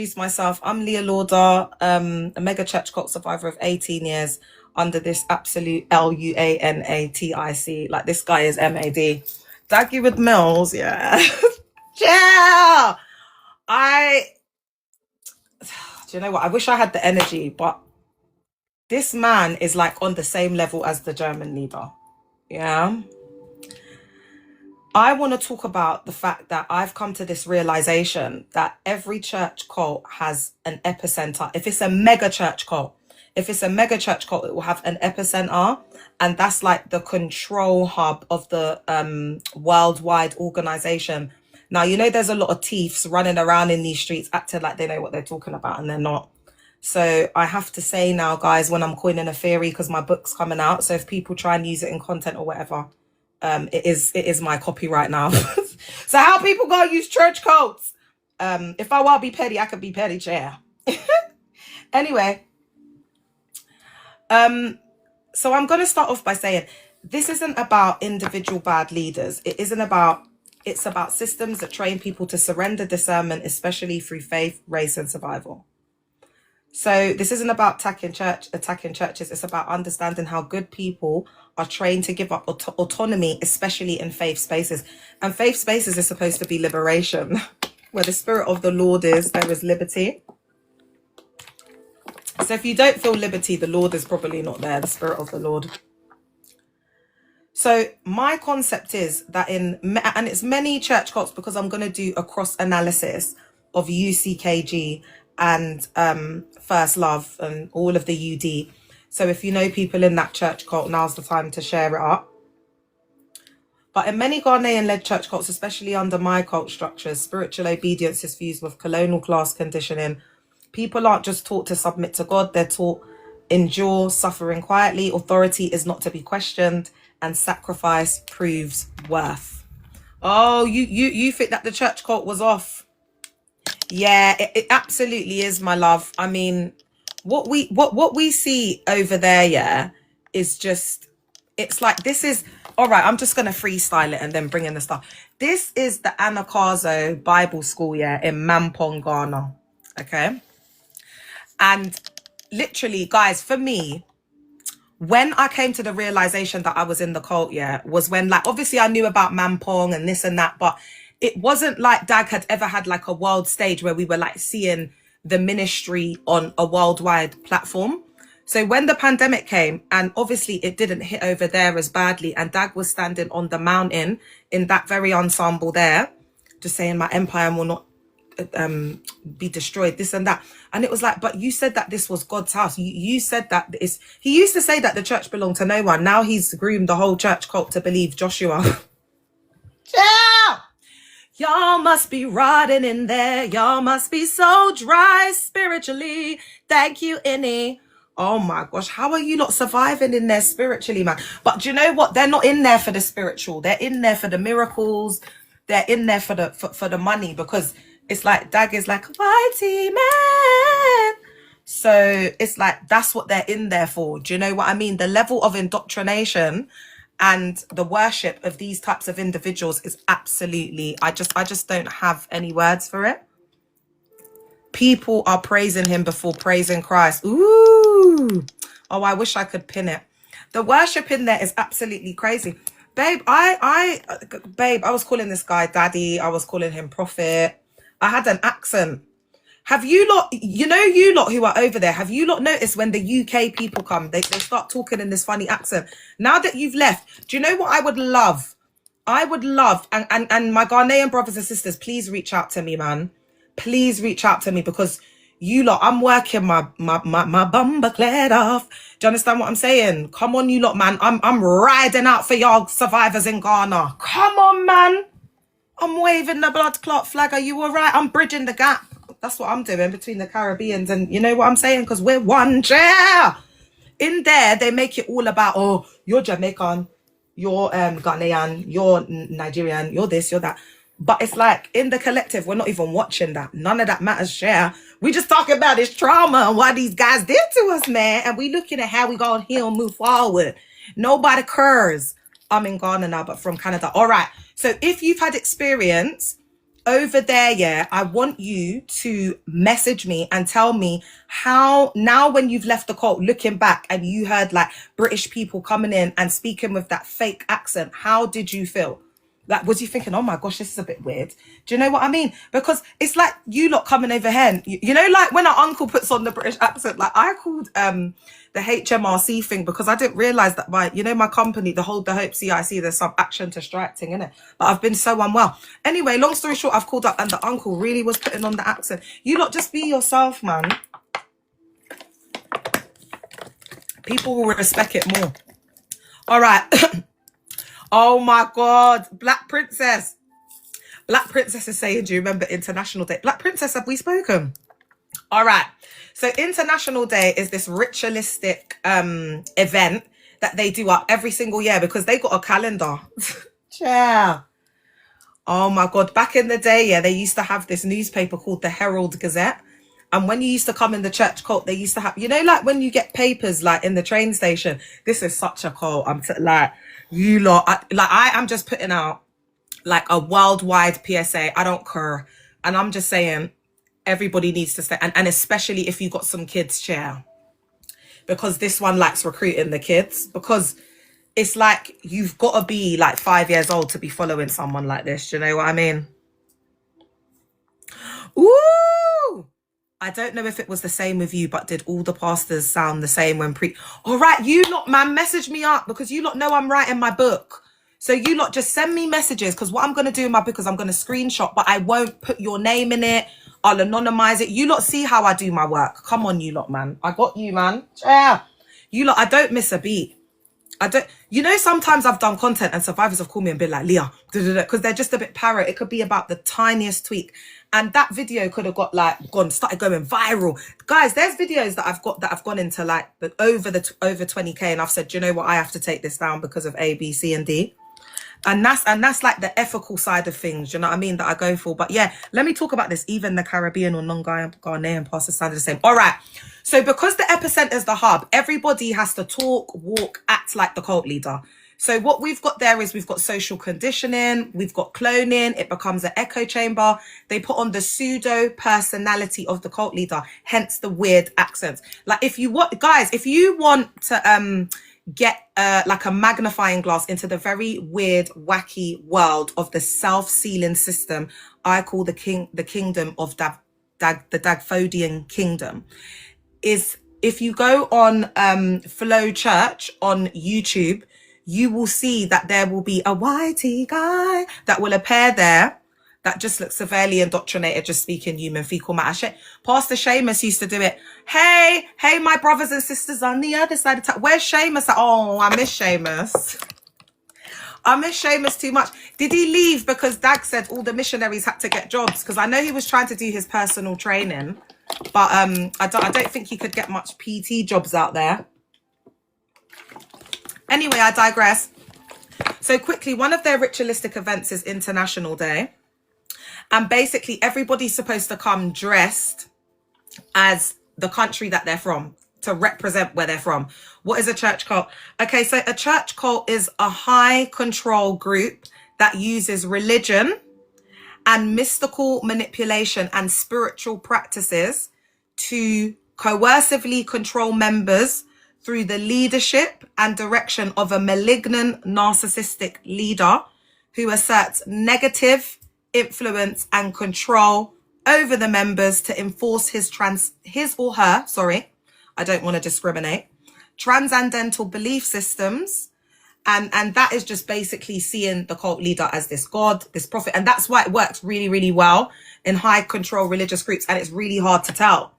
Myself, I'm Leah Lauder, a mega church cult survivor of 18 years under this absolute LUANATIC. Like, this guy is MAD. Dag Heward-Mills, yeah. Yeah. Do you know what? I wish I had the energy, but this man is like on the same level as the German leader. Yeah. I want to talk about the fact that I've come to this realization that every church cult has an epicenter. If it's a mega church cult, it will have an epicenter, and that's like the control hub of the worldwide organization. Now, you know, there's a lot of thieves running around in these streets acting like they know what they're talking about, and they're not. So I have to say now, guys, when I'm coining a theory, because my book's coming out, so if people try and use it in content or whatever, it is my copyright now. So how people gonna use church codes? If I want to be petty, I could be petty, chair. Anyway, so I'm gonna start off by saying this isn't about individual bad leaders. It's about systems that train people to surrender discernment, especially through faith, race, and survival. So this isn't about attacking churches. It's about understanding how good people are trained to give up autonomy, especially in faith spaces. And faith spaces is supposed to be liberation. Where the spirit of the Lord is, there is liberty. So if you don't feel liberty, the Lord is probably not there, the spirit of the Lord. So my concept is that and it's many church cults, because I'm going to do a cross analysis of UCKG and First Love and all of the UD. So if you know people in that church cult, now's the time to share it up. But in many Ghanaian-led church cults, especially under my cult structures, spiritual obedience is fused with colonial class conditioning. People aren't just taught to submit to God, they're taught endure suffering quietly, authority is not to be questioned, and sacrifice proves worth. Oh, you think that the church cult was off? Yeah, it absolutely is, my love. I mean, what we see over there, yeah, is just, it's like, this is, all right, I'm just going to freestyle it and then bring in the stuff. This is the Anagkazo Bible School, yeah, in Mampong, Ghana, okay? And literally, guys, for me, when I came to the realization that I was in the cult, yeah, was when, like, obviously I knew about Mampong and this and that, but it wasn't like Dag had ever had like a world stage where we were like seeing the ministry on a worldwide platform. So when the pandemic came, and obviously it didn't hit over there as badly, and Dag was standing on the mountain in that very ensemble there, just saying my empire will not be destroyed, this and that. And it was like, but you said that this was God's house. You said that he used to say that the church belonged to no one. Now he's groomed the whole church cult to believe Joshua. Yeah! Y'all must be rotting in there. Y'all must be so dry spiritually. Thank you, Innie. Oh my gosh, how are you not surviving in there spiritually, man? But do you know what? They're not in there for the spiritual. They're in there for the miracles. They're in there for the money, because it's like Dag is like, mighty man. So it's like, that's what they're in there for. Do you know what I mean? The level of indoctrination and the worship of these types of individuals is absolutely, I just don't have any words for it. People are praising him before praising Christ. Ooh. Oh, I wish I could pin it. The worship in there is absolutely crazy. Babe, I was calling this guy daddy. I was calling him prophet. I had an accent. Have you lot, you lot who are over there, have you lot noticed when the UK people come, they start talking in this funny accent? Now that you've left, do you know what I would love? I would love, and my Ghanaian brothers and sisters, please reach out to me, man. Please reach out to me, because you lot, I'm working my bumper cleared off. Do you understand what I'm saying? Come on, you lot, man. I'm riding out for y'all survivors in Ghana. Come on, man. I'm waving the blood clot flag. Are you all right? I'm bridging the gap. That's what I'm doing between the Caribbeans, and you know what I'm saying? Because we're one chair. In there, they make it all about, oh, you're Jamaican, you're Ghanaian, you're Nigerian, you're this, you're that. But it's like, in the collective, we're not even watching that. None of that matters, share. We just talking about this trauma and what these guys did to us, man. And we looking at how we gonna heal, move forward. Nobody cares. I'm in Ghana now, but from Canada. All right. So if you've had experience over there, yeah, I want you to message me and tell me how, now when you've left the cult, looking back and you heard like British people coming in and speaking with that fake accent, how did you feel? Like, was you thinking, oh my gosh, this is a bit weird? Do you know what I mean? Because it's like you lot coming over here. And you know, like when our uncle puts on the British accent, like I called the HMRC thing because I didn't realize that my company, the Hold the Hope CIC, there's some action to strike thing in it. But I've been so unwell. Anyway, long story short, I've called up and the uncle really was putting on the accent. You lot just be yourself, man. People will respect it more. All right. Oh my God, Black Princess. Black Princess is saying, do you remember International Day? Black Princess, have we spoken? All right. So International Day is this ritualistic event that they do up every single year because they got a calendar. Yeah. Oh my God. Back in the day, yeah, they used to have this newspaper called the Herald Gazette. And when you used to come in the church cult, they used to have, you know, like when you get papers like in the train station, this is such a cult. I'm like, you lot, I am just putting out like a worldwide PSA. I don't care. And I'm just saying everybody needs to stay. And especially if you got some kids, chair. Because this one likes recruiting the kids. Because it's like you've got to be like 5 years old to be following someone like this. Do you know what I mean? Ooh! I don't know if it was the same with you, but did all the pastors sound the same when all right, you lot, man, message me up because you lot know I'm writing my book. So you lot just send me messages because what I'm going to do in my book is I'm going to screenshot, but I won't put your name in it. I'll anonymize it. You lot see how I do my work. Come on, you lot, man. I got you, man. Yeah. You lot, I don't miss a beat. I don't, you know, sometimes I've done content and survivors have called me and been like, Leah, because they're just a bit parrot. It could be about the tiniest tweak. And that video could have got like started going viral. Guys, there's videos that I've got that have gone into like over 20K. And I've said, do you know what? I have to take this down because of A, B, C, and D. And that's like the ethical side of things, you know what I mean, that I go for. But yeah, let me talk about this. Even the Caribbean or non-Ghanaian pastors sounded the same. All right. So because the epicenter is the hub, everybody has to talk, walk, act like the cult leader. So what we've got there is we've got social conditioning, we've got cloning, it becomes an echo chamber. They put on the pseudo personality of the cult leader, hence the weird accents. Like if you want, guys, if you want to get like a magnifying glass into the very weird, wacky world of the self-sealing system, I call the kingdom of the Dagfodian kingdom, is if you go on Flow Church on YouTube, you will see that there will be a whitey guy that will appear there that just looks severely indoctrinated, just speaking human fecal matter. Pastor Seamus used to do it. Hey, my brothers and sisters on the other side of town. Where's Seamus? Oh, I miss Seamus. I miss Seamus too much. Did he leave because Dag said all the missionaries had to get jobs? Because I know he was trying to do his personal training, but I don't think he could get much PT jobs out there. Anyway, I digress. So quickly, one of their ritualistic events is International Day. And basically, everybody's supposed to come dressed as the country that they're from to represent where they're from. What is a church cult? Okay, so a church cult is a high control group that uses religion and mystical manipulation and spiritual practices to coercively control members through the leadership and direction of a malignant narcissistic leader who asserts negative influence and control over the members to enforce his or her, I don't want to discriminate, transcendental belief systems. And that is just basically seeing the cult leader as this God, this prophet. And that's why it works really, really well in high control religious groups. And it's really hard to tell.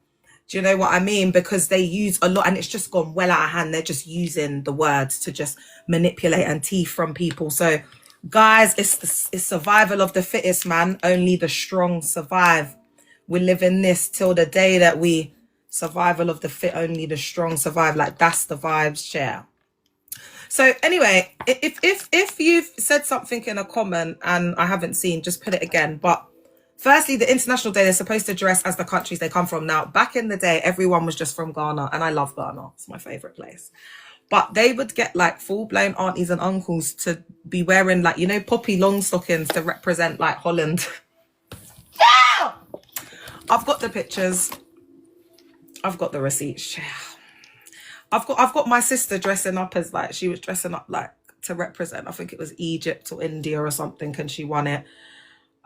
Do you know what I mean? Because they use a lot and it's just gone well out of hand. They're just using the words to just manipulate and teeth from people. So guys, it's survival of the fittest, man. Only the strong survive. We live in this till the day that we survival of the fit, only the strong survive. Like that's the vibes, share. So anyway, if you've said something in a comment and I haven't seen, just put it again. But firstly, the International Day, they're supposed to dress as the countries they come from. Now, back in the day, everyone was just from Ghana, and I love Ghana. It's my favorite place. But they would get like full-blown aunties and uncles to be wearing like, you know, poppy long stockings to represent like Holland. I've got the pictures. I've got the receipts. I've got my sister dressing up as like, she was dressing up like to represent, I think it was Egypt or India or something, and she won it.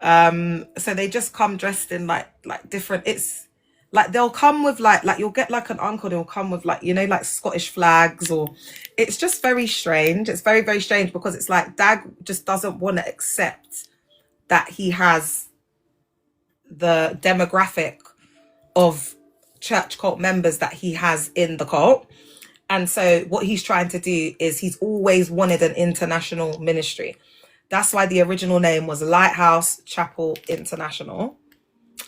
So they just come dressed in like different, it's like they'll come with like you'll get like an uncle, they'll come with like, you know, like Scottish flags, or it's just very strange. It's very, very strange, because it's like Dag just doesn't want to accept that he has the demographic of church cult members that he has in the cult. And so what he's trying to do is he's always wanted an international ministry. That's why the original name was Lighthouse Chapel International.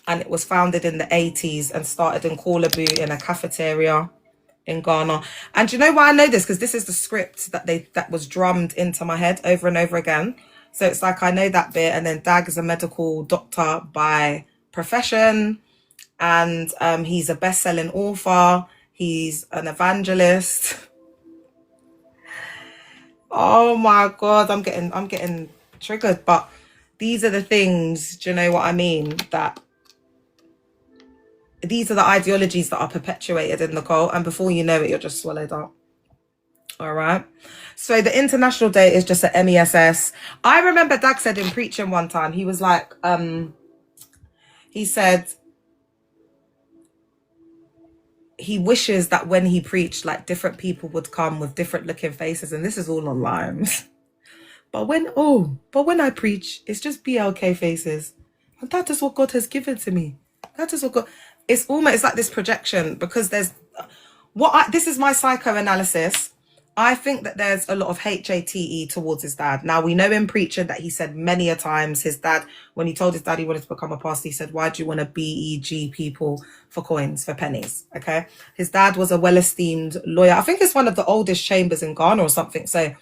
And it was founded in the 80s and started in Korle-Bu in a cafeteria in Ghana. And do you know why I know this? Because this is the script that was drummed into my head over and over again. So it's like I know that bit. And then Dag is a medical doctor by profession. And he's a best-selling author. He's an evangelist. Oh my God, I'm getting triggered. But these are the things, do you know what I mean? That these are the ideologies that are perpetuated in the cult, and before you know it, you're just swallowed up. All right. So the international day is just at MESS. I remember Dag said in preaching one time, he was like, he said he wishes that when he preached, like different people would come with different looking faces, and this is all online. but when I preach, it's just BLK faces, and that is what God has given to me. That is what God. It's almost like this projection, because there's this is my psychoanalysis. I think that there's a lot of HATE towards his dad. Now, we know in preaching that he said many a times, his dad, when he told his dad he wanted to become a pastor, he said, why do you want to BEG people for coins, for pennies? Okay. His dad was a well-esteemed lawyer. I think it's one of the oldest chambers in Ghana or something. So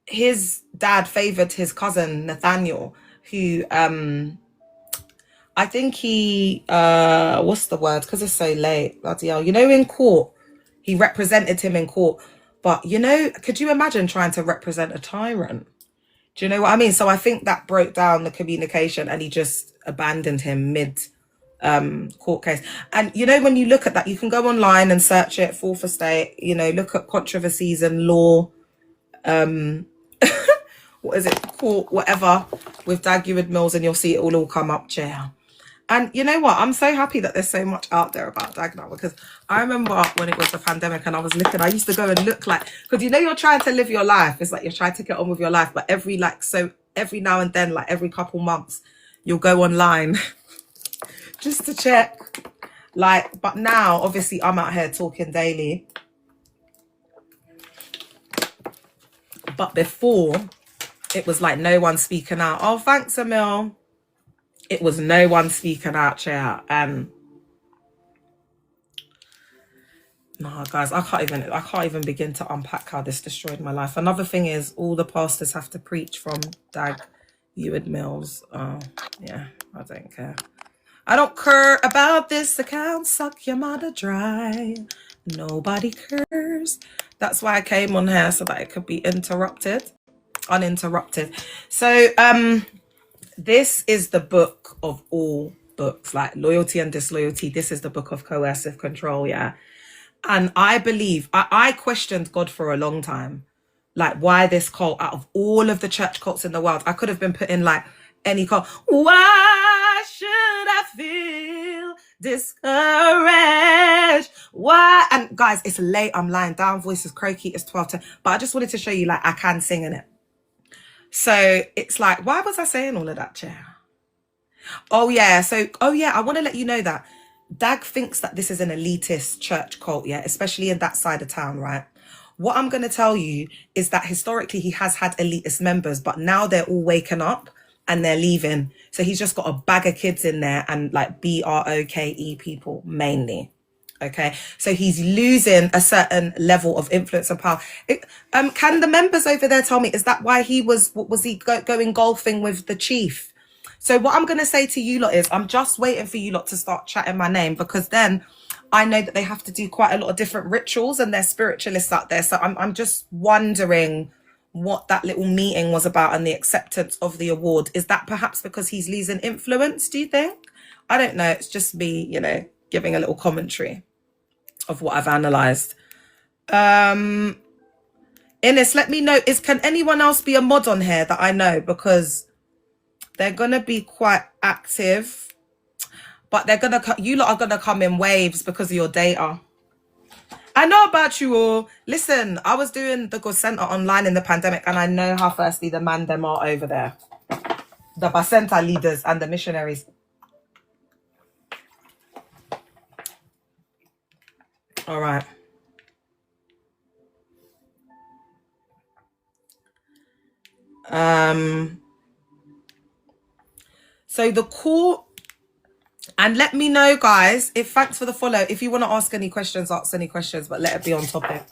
his dad favored his cousin, Nathaniel, who, I think he, what's the word? Because it's so late, bloody hell. You know, in court, he represented him in court. But, you know, could you imagine trying to represent a tyrant? Do you know what I mean? So I think that broke down the communication, and he just abandoned him mid court case. And, you know, when you look at that, you can go online and search it, Fourth Estate, you know, look at controversies and law, what is it, court, whatever, with Dag Heward-Mills, and you'll see it will all come up, chair. And you know what? I'm so happy that there's so much out there about Dag now, because I remember when it was the pandemic and I was looking, I used to go and look like, because you know, you're trying to live your life. It's like you're trying to get on with your life. But every now and then, like every couple months, you'll go online just to check. Like, but now, obviously, I'm out here talking daily. But before, it was like no one speaking out. Oh, thanks, Emil. It was no one speaking out, chair. Nah, guys, I can't even begin to unpack how this destroyed my life. Another thing is, all the pastors have to preach from Dag Heward-Mills. Yeah, I don't care. I don't care about this account. Suck your mother dry. Nobody cares. That's why I came on here, so that it could be uninterrupted. So, this is the book of all books, like Loyalty and Disloyalty. This is the book of coercive control, yeah. And I believe, I questioned God for a long time. Like, why this cult? Out of all of the church cults in the world, I could have been put in like any cult. Why should I feel discouraged? Why? And guys, it's late. I'm lying down. Voice is croaky. It's 12:10. But I just wanted to show you, like, I can sing in it. So it's like, why was I saying all of that, chair? Oh yeah, I want to let you know that Dag thinks that this is an elitist church cult, yeah, especially in that side of town, right? What I'm going to tell you is that historically he has had elitist members, but now they're all waking up and they're leaving. So he's just got a bag of kids in there and like BROKE people mainly. Okay, so he's losing a certain level of influence and power. Can the members over there tell me, is that why he was going golfing with the chief? So what I'm going to say to you lot is, I'm just waiting for you lot to start chatting my name, because then I know that they have to do quite a lot of different rituals and they're spiritualists out there. So I'm just wondering what that little meeting was about and the acceptance of the award. Is that perhaps because he's losing influence, do you think? I don't know. It's just me, you know, giving a little commentary of what I've analysed. Ines, let me know. Can anyone else be a mod on here that I know? Because they're going to be quite active. But you lot are going to come in waves because of your data. I know about you all. Listen, I was doing the Good Centre online in the pandemic, and I know how firstly the man them are over there. The Bacenta leaders and the missionaries. All right. So the court, and let me know, guys, thanks for the follow. If you want to ask any questions, but let it be on topic.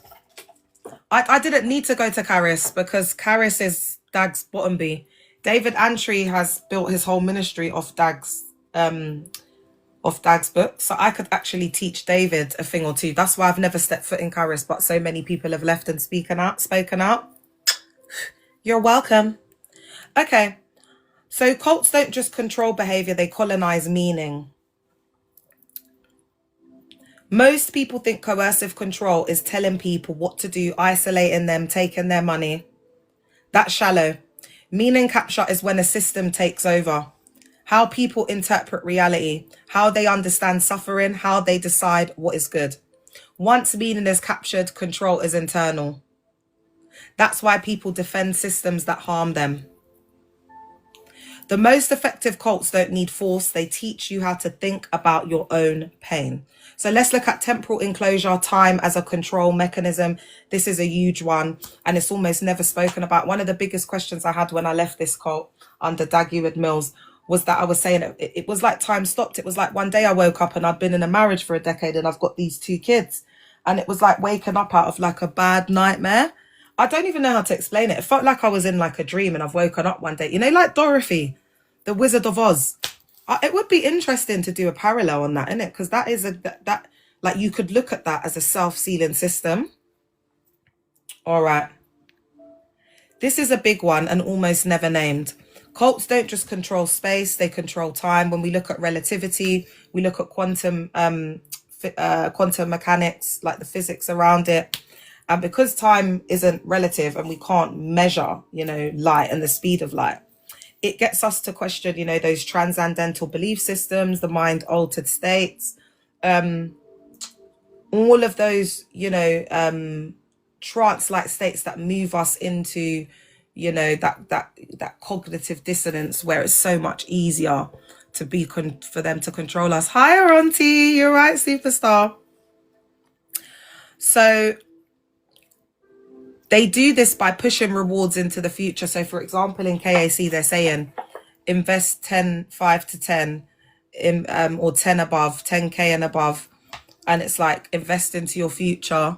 I didn't need to go to Caris because Caris is Dag's bottom bee. David Antry has built his whole ministry off Dag's book. So I could actually teach David a thing or two. That's why I've never stepped foot in Caris, but so many people have left and spoken out. You're welcome. Okay. So cults don't just control behavior, they colonize meaning. Most people think coercive control is telling people what to do, isolating them, taking their money. That's shallow. Meaning capture is when a system takes over. How people interpret reality, how they understand suffering, how they decide what is good. Once meaning is captured, control is internal. That's why people defend systems that harm them. The most effective cults don't need force. They teach you how to think about your own pain. So let's look at temporal enclosure, time as a control mechanism. This is a huge one, and it's almost never spoken about. One of the biggest questions I had when I left this cult under Dag Heward-Mills was that I was saying it was like time stopped. It was like one day I woke up and I'd been in a marriage for a decade and I've got these 2 kids. And it was like waking up out of like a bad nightmare. I don't even know how to explain it. It felt like I was in like a dream and I've woken up one day. You know, like Dorothy, the Wizard of Oz. It would be interesting to do a parallel on that, innit? Because that is that like you could look at that as a self-sealing system. All right. This is a big one and almost never named. Cults don't just control space, they control time. When we look at relativity, we look at quantum mechanics, like the physics around it. And because time isn't relative and we can't measure, you know, light and the speed of light, it gets us to question, you know, those transcendental belief systems, the mind altered states, all of those, you know, trance-like states that move us into, you know, that cognitive dissonance where it's so much easier to be for them to control us. Hi, Auntie, you're right, superstar. So they do this by pushing rewards into the future. So, for example, in KAC, they're saying invest 5 to 10 in, or 10 above, 10K and above. And it's like invest into your future.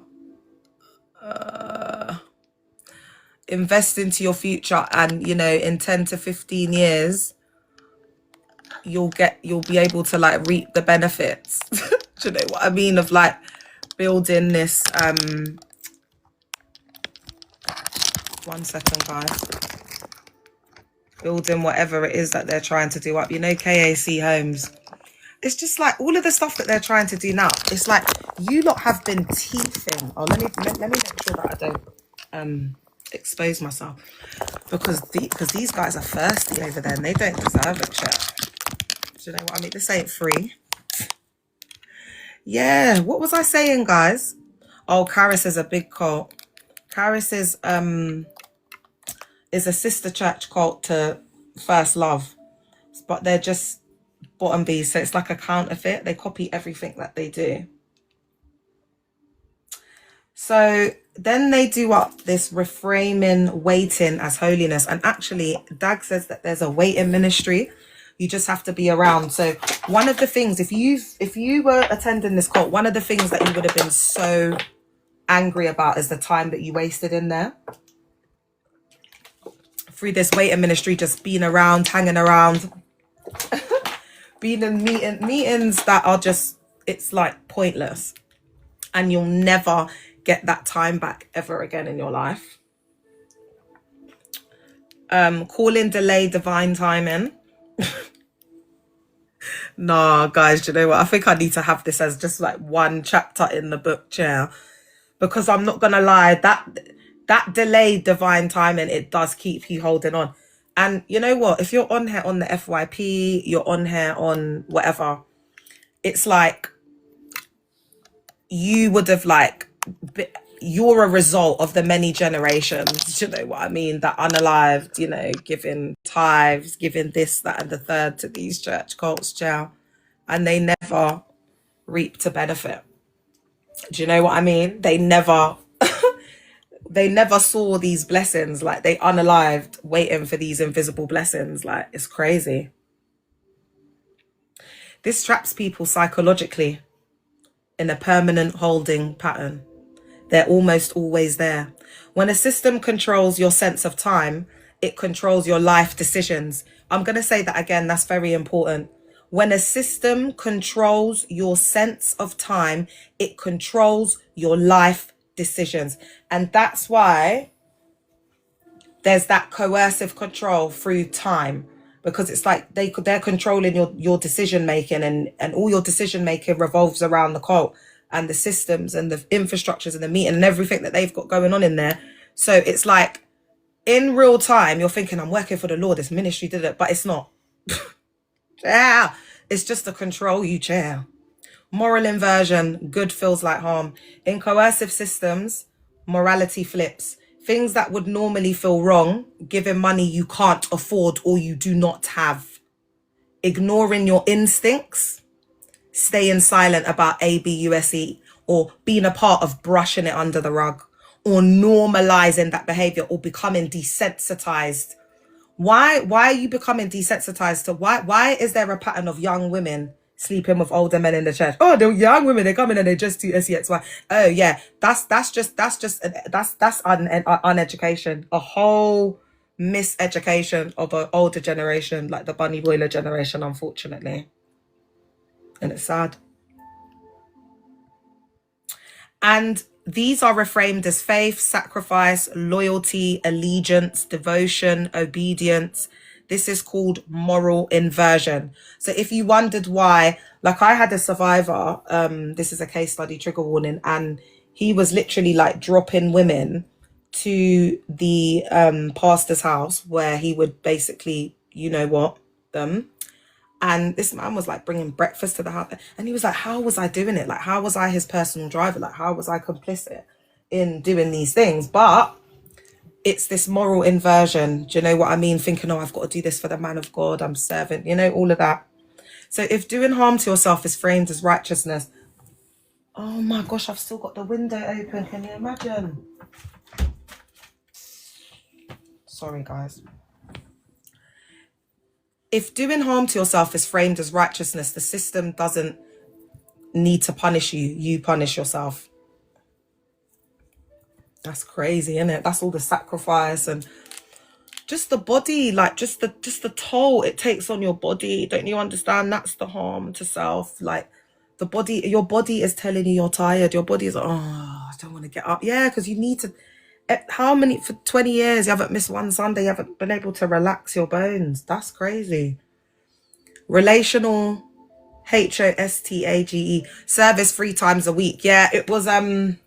Invest into your future. And, you know, in 10 to 15 years, you'll be able to like reap the benefits. Do you know what I mean? Of like building this, 1 second, guys. Building whatever it is that they're trying to do up. You know, KAC homes. It's just like all of the stuff that they're trying to do now. It's like you lot have been teething. Oh, let me make sure that I don't expose myself, because these guys are thirsty over there and they don't deserve it, chat. Do you know what I mean? This ain't free. Yeah, what was I saying, guys? Oh, Caris is a big cult. Caris is a sister church cult to First Love, but they're just bottom bees, so it's like a counterfeit. They copy everything that they do. So then they do up this reframing waiting as holiness, and actually Dag says that there's a waiting ministry. You just have to be around. So one of the things, if you were attending this cult, one of the things that you would have been so angry about is the time that you wasted in there through this waiting ministry, just being around, hanging around, being in meetings that are just, it's like pointless, and you'll never get that time back ever again in your life. Call in delay divine timing. Nah, guys, do you know what? I think I need to have this as just like one chapter in the book, chair. Because I'm not gonna lie, that delayed divine timing, it does keep you holding on. And you know what? If you're on here on the FYP, you're on here on whatever, it's like you would have like you're a result of the many generations, you know what I mean, that unalived, you know, giving tithes, giving this, that, and the third to these church cults, child, and they never reap to benefit. Do you know what I mean? They never saw these blessings. Like, they unalived waiting for these invisible blessings. Like, it's crazy. This traps people psychologically in a permanent holding pattern. They're almost always there. When a system controls your sense of time, it controls your life decisions. I'm going to say that again. That's very important. When a system controls your sense of time, it controls your life decisions. And that's why there's that coercive control through time, because it's like they're controlling your decision making, and all your decision making revolves around the cult and the systems and the infrastructures and the meeting and everything that they've got going on in there. So it's like in real time, you're thinking, I'm working for the Lord, this ministry did it, but it's not. Yeah, it's just to control you, chair. Moral inversion, good feels like harm. In coercive systems, morality flips. Things that would normally feel wrong, giving money you can't afford or you do not have. Ignoring your instincts, staying silent about ABUSE, or being a part of brushing it under the rug, or normalizing that behavior, or becoming desensitized. Why are you becoming desensitized to why is there a pattern of young women sleeping with older men in the church? Oh, the young women, they come in and they just do SEXY. Oh yeah, that's uneducation, a whole miseducation of an older generation, like the bunny boiler generation, unfortunately. And it's sad. And these are reframed as faith, sacrifice, loyalty, allegiance, devotion, obedience. This is called moral inversion. So if you wondered why, like, I had a survivor, this is a case study, trigger warning, and he was literally like dropping women to the pastor's house where he would basically, you know what, them. And this man was like bringing breakfast to the house. And he was like, how was I doing it? Like, how was I his personal driver? Like, how was I complicit in doing these things? But it's this moral inversion. Do you know what I mean? Thinking, oh, I've got to do this for the man of God. I'm servant, you know, all of that. So if doing harm to yourself is framed as righteousness. Oh my gosh, I've still got the window open. Can you imagine? Sorry, guys. If doing harm to yourself is framed as righteousness, the system doesn't need to punish you. You punish yourself. That's crazy, isn't it? That's all the sacrifice and just the body, like just the toll it takes on your body. Don't you understand? That's the harm to self. Like the body, your body is telling you you're tired. Your body is like, oh, I don't want to get up. Yeah, because you need to. How many, for 20 years, you haven't missed one Sunday, you haven't been able to relax your bones. That's crazy. Relational, HOSTAGE, service 3 times a week. Yeah, it was, and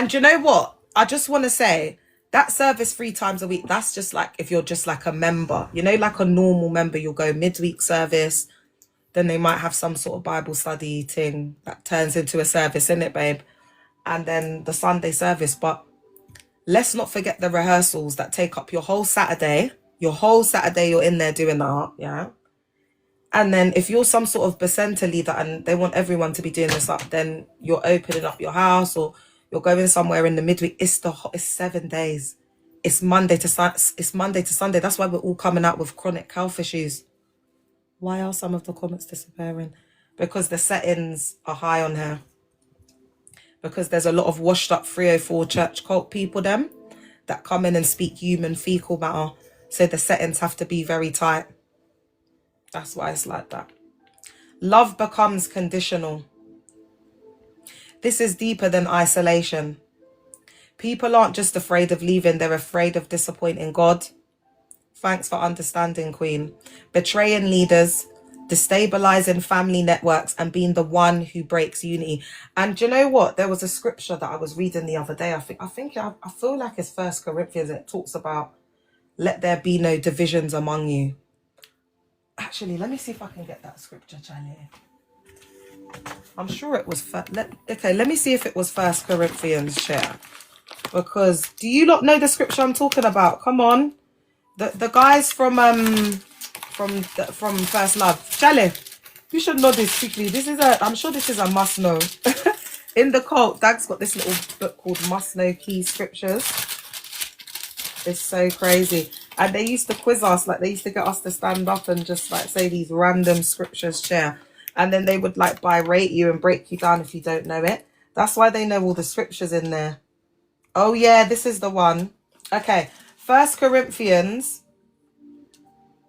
you know what? I just want to say, that service 3 times a week, that's just like, if you're just like a member, you know, like a normal member, you'll go midweek service, then they might have some sort of Bible study thing that turns into a service, innit, babe? And then the Sunday service, but let's not forget the rehearsals that take up your whole Saturday. Your whole Saturday, you're in there doing that, yeah? And then if you're some sort of Bacenta leader and they want everyone to be doing this up, then you're opening up your house or you're going somewhere in the midweek. It's 7 days. It's Monday to Sunday. That's why we're all coming out with chronic health issues. Why are some of the comments disappearing? Because the settings are high on her. Because there's a lot of washed up 304 church cult people them that come in and speak human fecal matter. So the settings have to be very tight. That's why it's like that. Love becomes conditional. This is deeper than isolation. People aren't just afraid of leaving, they're afraid of disappointing God. Thanks for understanding, Queen. Betraying leaders, destabilizing family networks, and being the one who breaks unity. And do you know what? There was a scripture that I was reading the other day. I feel like it's 1 Corinthians. It talks about, let there be no divisions among you. Actually, let me see if I can get that scripture, Charlie. I'm sure it was, let me see if it was 1 Corinthians, chair. Because do you lot know the scripture I'm talking about? Come on. The guys from First Love. Charlie, you should know this quickly. I'm sure this is a must know. In the cult, Dag's got this little book called Must Know Key Scriptures. It's so crazy. And they used to quiz us, like they used to get us to stand up and just like say these random scriptures, chair. And then they would like berate you and break you down if you don't know it. That's why they know all the scriptures in there. Oh yeah, this is the one. Okay, 1 Corinthians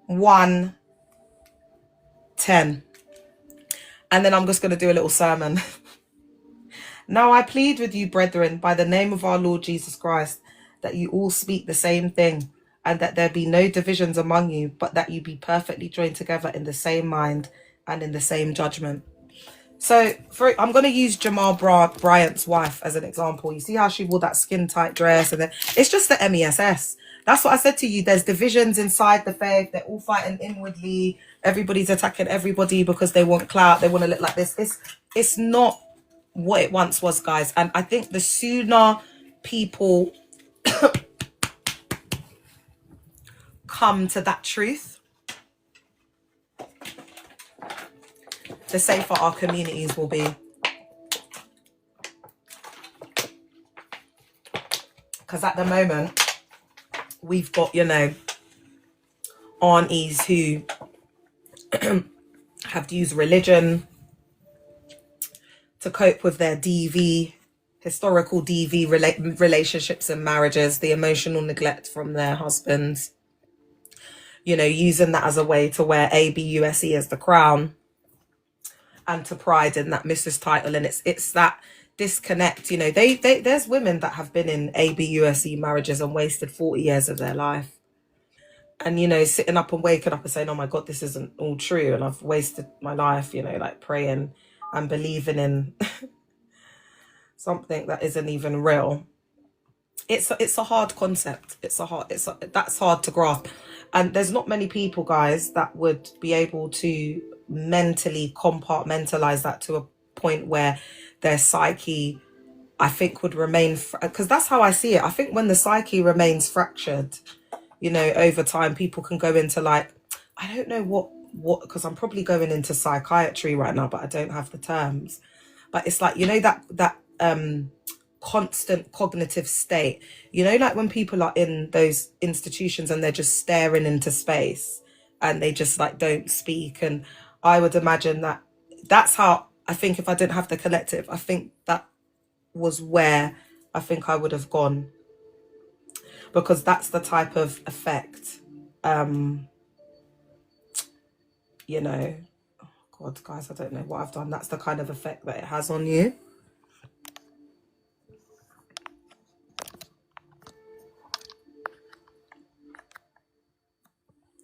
1:10. And then I'm just going to do a little sermon. Now I plead with you, brethren, by the name of our Lord Jesus Christ, that you all speak the same thing, and that there be no divisions among you, but that you be perfectly joined together in the same mind and in the same judgment. So I'm going to use Jamal Bryant's wife as an example. You see how she wore that skin tight dress, and then it's just the MESS. That's what I said to you. There's divisions inside the faith. They're all fighting inwardly. Everybody's attacking everybody because they want clout. They want to look like this. It's not what it once was, guys. And I think the sooner people come to that truth, the safer our communities will be. Because at the moment, we've got, you know, aunties who have used religion to cope with their historical DV relationships and marriages, the emotional neglect from their husbands, you know, using that as a way to wear ABUSE as the crown and to pride in that Mrs. title. And it's that disconnect, you know, there's women that have been in ABUSE marriages and wasted 40 years of their life. And, you know, sitting up and waking up and saying, oh my God, this isn't all true. And I've wasted my life, you know, like praying and believing in something that isn't even real. It's a hard concept. That's hard to grasp. And there's not many people, guys, that would be able to mentally compartmentalize that to a point where their psyche, I think, would remain, because that's how I see it. I think when the psyche remains fractured, you know, over time, people can go into like, I don't know what, because I'm probably going into psychiatry right now, but I don't have the terms. But it's like, you know, that constant cognitive state, you know, like when people are in those institutions and they're just staring into space and they just like don't speak. And I would imagine that's how, I think if I didn't have the collective, I think that was where I think I would have gone, because that's the type of effect, you know, oh God, guys, I don't know what I've done. That's the kind of effect that it has on you.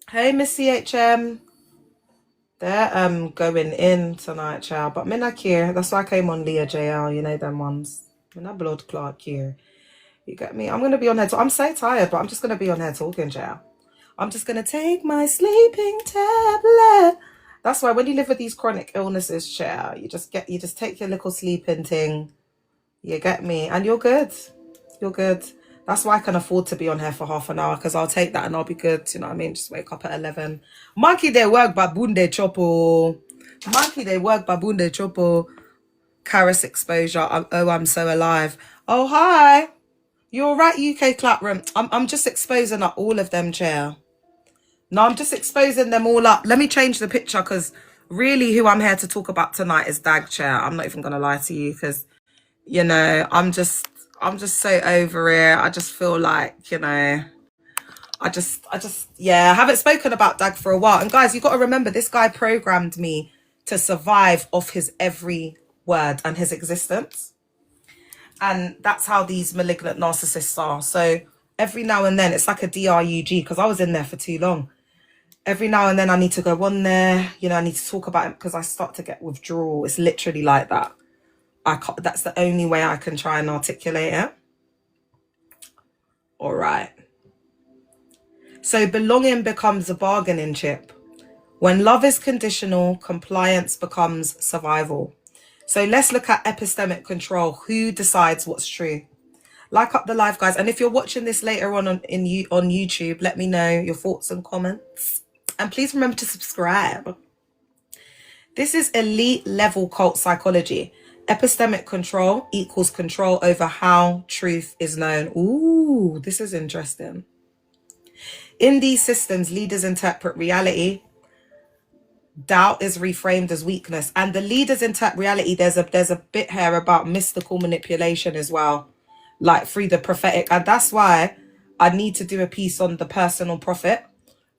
Hey, Miss CHM. They're going in tonight, child. But me not care. That's why I came on Leah JL, you know them ones. Me not blood clot care. You get me? I'm gonna be on here. I'm so tired, but I'm just gonna be on here talking, child. I'm just gonna take my sleeping tablet. That's why when you live with these chronic illnesses, child, you just take your little sleeping thing. You get me? And you're good. You're good. That's why I can afford to be on here for half an hour, because I'll take that and I'll be good. You know what I mean? Just wake up at 11. Monkey, they work, baboon, they chopo. Monkey, they work, baboon, they chopo. Caris exposure. I'm so alive. Oh, hi. You're right, UK Claproom. I'm just exposing up all of them, chair. No, I'm just exposing them all up. Let me change the picture, because really who I'm here to talk about tonight is Dag, chair. I'm not even going to lie to you, because, you know, I'm just so over it. I just feel like, you know, yeah, I haven't spoken about Dag for a while. And guys, you got to remember, this guy programmed me to survive off his every word and his existence. And that's how these malignant narcissists are. So every now and then, it's like a DRUG, because I was in there for too long. every now and then I need to go on there, you know, I need to talk about it because I start to get withdrawal. It's literally like that. That's the only way I can try and articulate it. All right. So belonging becomes a bargaining chip. When love is conditional, compliance becomes survival. So let's look at epistemic control. Who decides what's true? Like up the live, guys. And if you're watching this later on YouTube, let me know your thoughts and comments. And please remember to subscribe. This is elite level cult psychology. Epistemic control equals control over how truth is known. Ooh, this is interesting. In these systems, leaders interpret reality. Doubt is reframed as weakness. And the leaders interpret reality, there's a bit here about mystical manipulation as well, like through the prophetic. And that's why I need to do a piece on the personal prophet,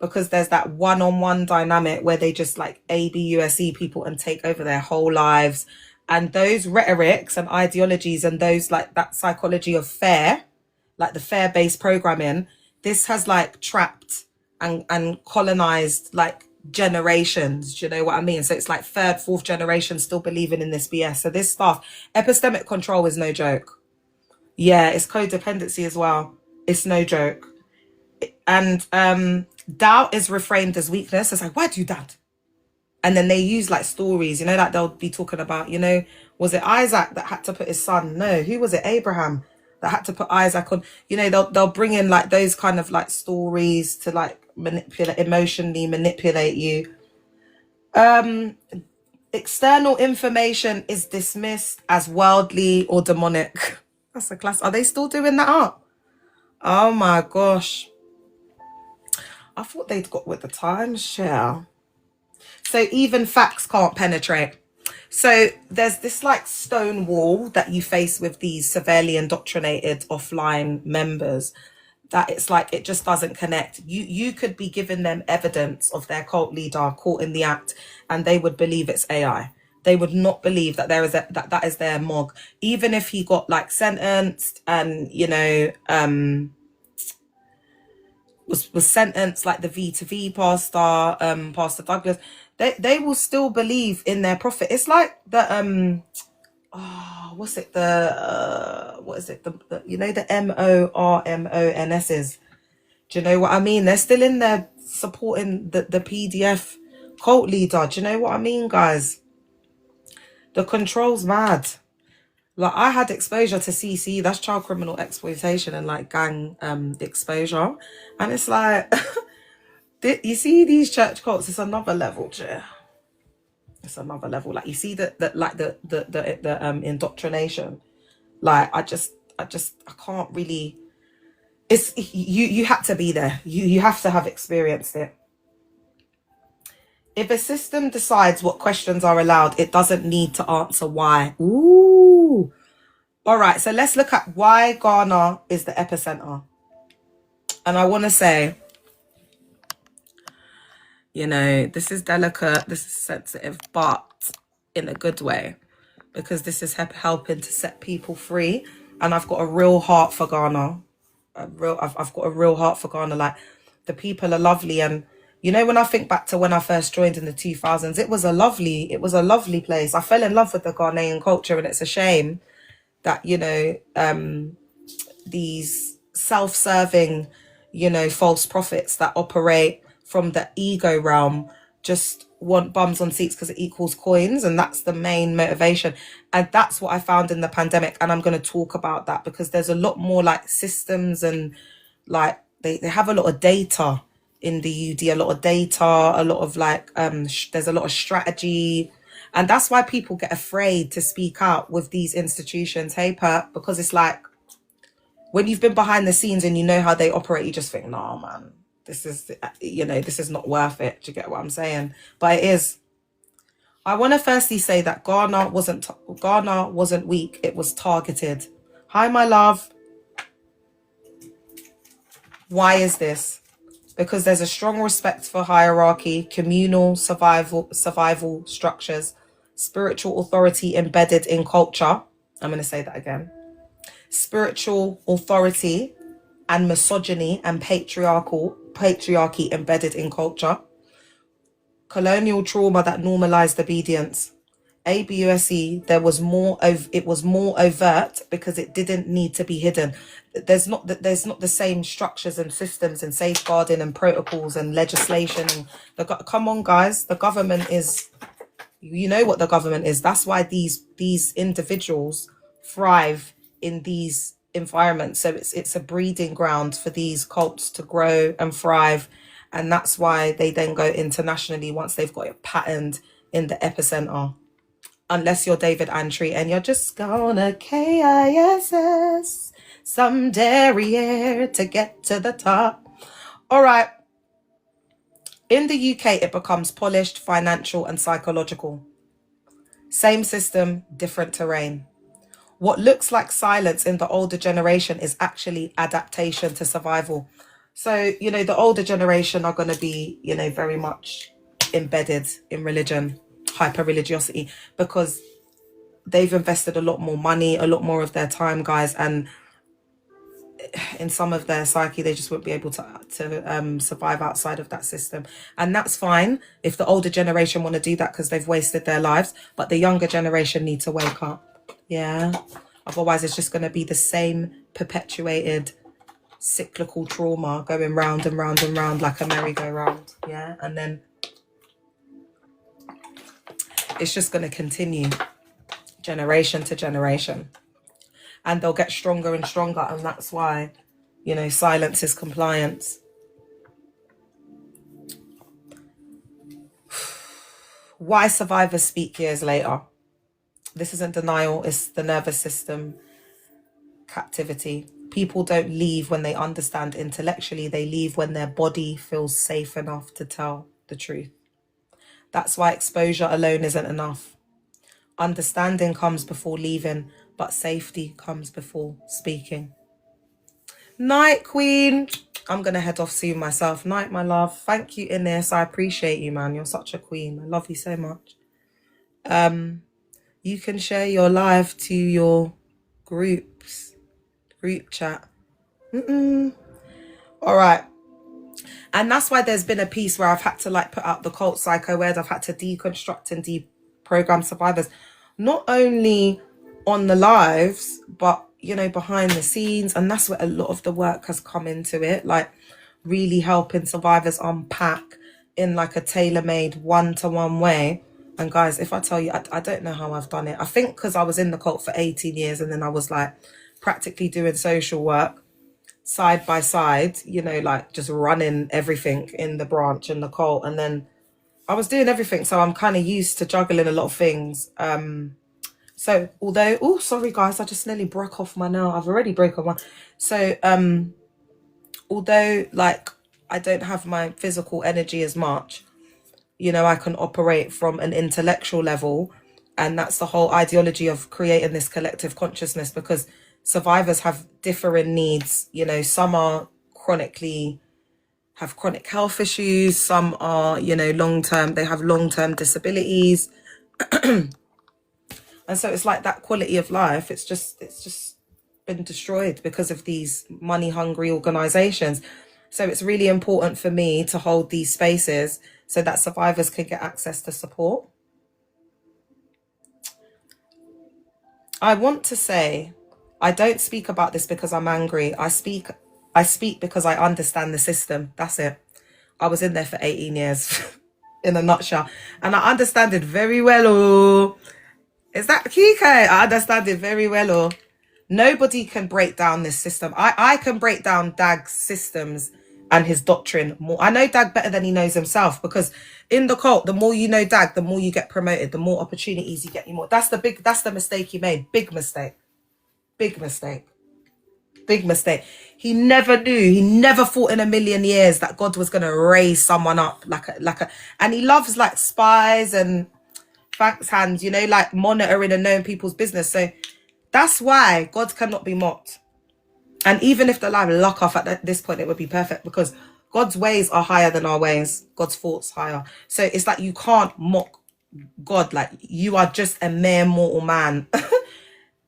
because there's that one-on-one dynamic where they just like ABUSE people and take over their whole lives. And those rhetorics and ideologies and those like that psychology of fear, like the fear-based programming, this has like trapped and colonized like generations. Do you know what I mean? So it's like third, fourth generation still believing in this BS. So this stuff, epistemic control is no joke. Yeah, it's codependency as well. It's no joke. And doubt is reframed as weakness. It's like, why do you doubt? And then they use like stories, you know, like they'll be talking about, you know, was it Isaac that had to put his son? No, who was it? Abraham that had to put Isaac on. You know, they'll bring in like those kind of like stories to like emotionally manipulate you. External information is dismissed as worldly or demonic. That's a class. Are they still doing that up? Oh my gosh. I thought they'd got with the times, share. So even facts can't penetrate. So there's this like stone wall that you face with these severely indoctrinated offline members, that it's like it just doesn't connect. You could be giving them evidence of their cult leader caught in the act, and they would believe it's AI. They would not believe that there is that is their mog, even if he got like sentenced and, you know, was sentenced like the V2V pastor, Pastor Douglas. They will still believe in their prophet. It's like the what is it, the you know, the MORMONSs. Do you know what I mean? They're still in there supporting the PDF cult leader. Do you know what I mean, guys? The control's mad. Like, I had exposure to CC, that's child criminal exploitation, and like gang exposure. And it's like, you see these church cults, it's another level, Jay. It's another level. Like, you see the indoctrination. Like, I can't really, it's, you have to be there. You have to have experienced it. If a system decides what questions are allowed, it doesn't need to answer why. Ooh. All right, so let's look at why Ghana is the epicenter. And I want to say, you know, this is delicate, this is sensitive, but in a good way, because this is helping to set people free. And I've got a real heart for Ghana. I've got a real heart for Ghana. Like, the people are lovely. And, you know, when I think back to when I first joined in the 2000s, it was a lovely place. I fell in love with the Ghanaian culture, and it's a shame that, you know, these self-serving, you know, false prophets that operate from the ego realm just want bums on seats because it equals coins, and that's the main motivation. And that's what I found in the pandemic, and I'm going to talk about that because there's a lot more like systems, and like they have a lot of data in the UD, a lot of data, a lot of like there's a lot of strategy, and that's why people get afraid to speak out with these institutions. Hey, Perp, because it's like, when you've been behind the scenes and you know how they operate, you just think, nah, man, this is, you know, this is not worth it. Do you get what I'm saying? But it is. I want to firstly say that Ghana wasn't weak. It was targeted. Hi, my love. Why is this? Because there's a strong respect for hierarchy, communal survival structures, spiritual authority embedded in culture. I'm going to say that again. Spiritual authority and misogyny and patriarchy embedded in culture. Colonial trauma that normalized obedience. ABUSE, it was more overt because it didn't need to be hidden. There's not the same structures and systems and safeguarding and protocols and legislation. And come on, guys, the government is, you know what the government is. That's why these individuals thrive in these environments. So it's a breeding ground for these cults to grow and thrive. And that's why they then go internationally once they've got it patterned in the epicenter. Unless you're David Antry and you're just gonna KISS some derriere to get to the top. All right. In the UK, it becomes polished, financial, and psychological. Same system, different terrain. What looks like silence in the older generation is actually adaptation to survival. So, you know, the older generation are going to be, you know, very much embedded in religion, hyper-religiosity, because they've invested a lot more money, a lot more of their time, guys, and in some of their psyche, they just won't be able to survive outside of that system. And that's fine if the older generation want to do that because they've wasted their lives, but the younger generation need to wake up. Yeah. Otherwise, it's just going to be the same perpetuated cyclical trauma going round and round and round like a merry-go-round. Yeah. And then it's just going to continue generation to generation. And they'll get stronger and stronger. And that's why, you know, silence is compliance. Why survivors speak years later? This isn't denial. It's the nervous system captivity. People don't leave when they understand intellectually. They leave when their body feels safe enough to tell the truth. That's why exposure alone isn't enough. Understanding comes before leaving, but safety comes before speaking. Night, Queen. I'm going to head off soon myself. Night, my love. Thank you, Ines. I appreciate you, man. You're such a queen. I love you so much. You can share your live to your group chat. All right. And that's why there's been a piece where I've had to like put out the cult psycho word. I've had to deconstruct and deprogram survivors, not only on the lives, but, you know, behind the scenes. And that's where a lot of the work has come into it, like really helping survivors unpack in like a tailor-made one-to-one way. And guys, if I tell you, I don't know how I've done it. I think because I was in the cult for 18 years and then I was like practically doing social work side by side, you know, like just running everything in the branch and the cult. And then I was doing everything. So I'm kind of used to juggling a lot of things. So although, oh, sorry guys, I just nearly broke off my nail. I've already broken one. So although like I don't have my physical energy as much, you know, I can operate from an intellectual level. And that's the whole ideology of creating this collective consciousness, because survivors have differing needs. You know, some are have chronic health issues. Some are, you know, they have long-term disabilities. And so it's like that quality of life. It's just been destroyed because of these money-hungry organizations. So it's really important for me to hold these spaces so that survivors can get access to support. I want to say, I don't speak about this because I'm angry. I speak because I understand the system. That's it. I was in there for 18 years in a nutshell. And I understand it very well. Oh, is that Kike? I understand it very well. Oh, nobody can break down this system. I can break down Dag's systems and his doctrine more. I know Dag better than he knows himself, because in the cult, the more you know Dag, the more you get promoted, the more opportunities you get. That's the mistake he made. Big mistake. He never knew, he never thought in a million years that God was going to raise someone up and he loves like spies and thanks hands, you know, like monitoring and knowing people's business. So that's why God cannot be mocked. And even if the live lock off at this point, it would be perfect, because God's ways are higher than our ways. God's thoughts higher. So it's like you can't mock God. Like you are just a mere mortal man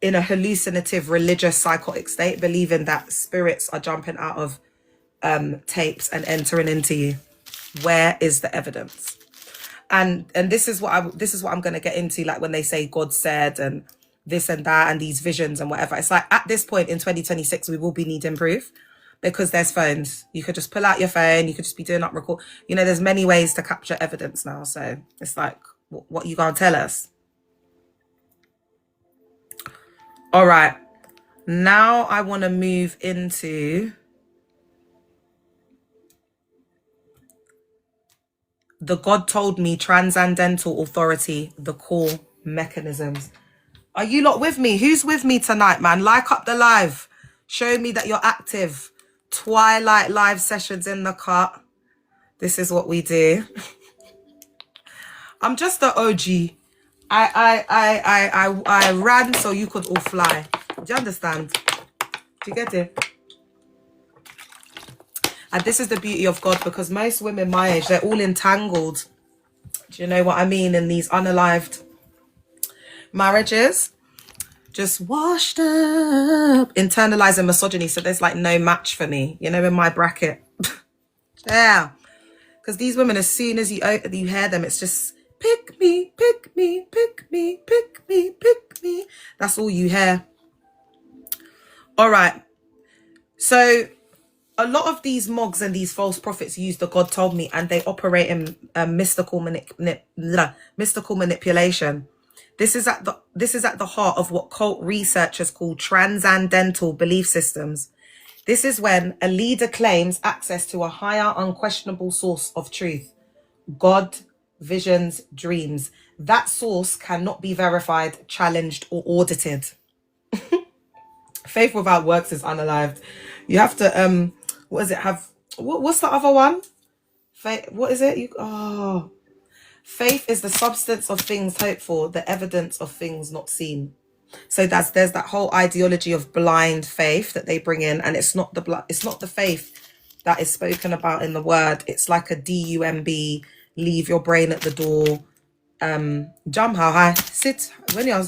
in a hallucinative religious psychotic state, believing that spirits are jumping out of tapes and entering into you. Where is the evidence? And this is what I'm going to get into, like when they say God said and this and that and these visions and whatever. It's like at this point in 2026 we will be needing proof, because there's phones. You could just pull out your phone, you could just be doing up record, you know, there's many ways to capture evidence now. So it's like, what you gonna tell us? All right, now I want to move into the God told me transcendental authority, the core mechanisms. Are you lot with me? Who's with me tonight, man? Like up the live. Show me that you're active. Twilight live sessions in the cut. This is what we do. I'm just the OG. I ran so you could all fly. Do you understand? Do you get it? And this is the beauty of God, because most women my age, they're all entangled. Do you know what I mean? In these unalived marriages. Just washed up. Internalizing misogyny. So there's like no match for me, you know, in my bracket. Yeah. Because these women, as soon as you hear them, it's just pick me, pick me, pick me, pick me, pick me. That's all you hear. All right. So a lot of these mogs and these false prophets use the God told me, and they operate in mystical manipulation. This is at the heart of what cult researchers call transcendental belief systems. This is when a leader claims access to a higher, unquestionable source of truth. God, visions, dreams. That source cannot be verified, challenged, or audited. Faith without works is unalived. You have to what is it? What's the other one? Faith. What is it? Faith is the substance of things hoped for, the evidence of things not seen. So there's that whole ideology of blind faith that they bring in, and it's not the faith that is spoken about in the word. It's like a DUMB, leave your brain at the door. Jump how high, sit when you're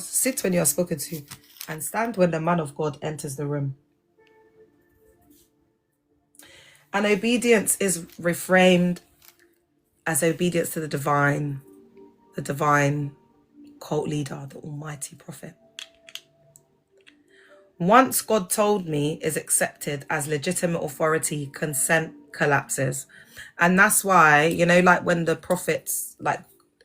spoken to, and stand when the man of God enters the room. And obedience is reframed as obedience to the divine cult leader, the almighty prophet. Once God told me is accepted as legitimate authority, consent collapses. And that's why, you know, like when the prophets, like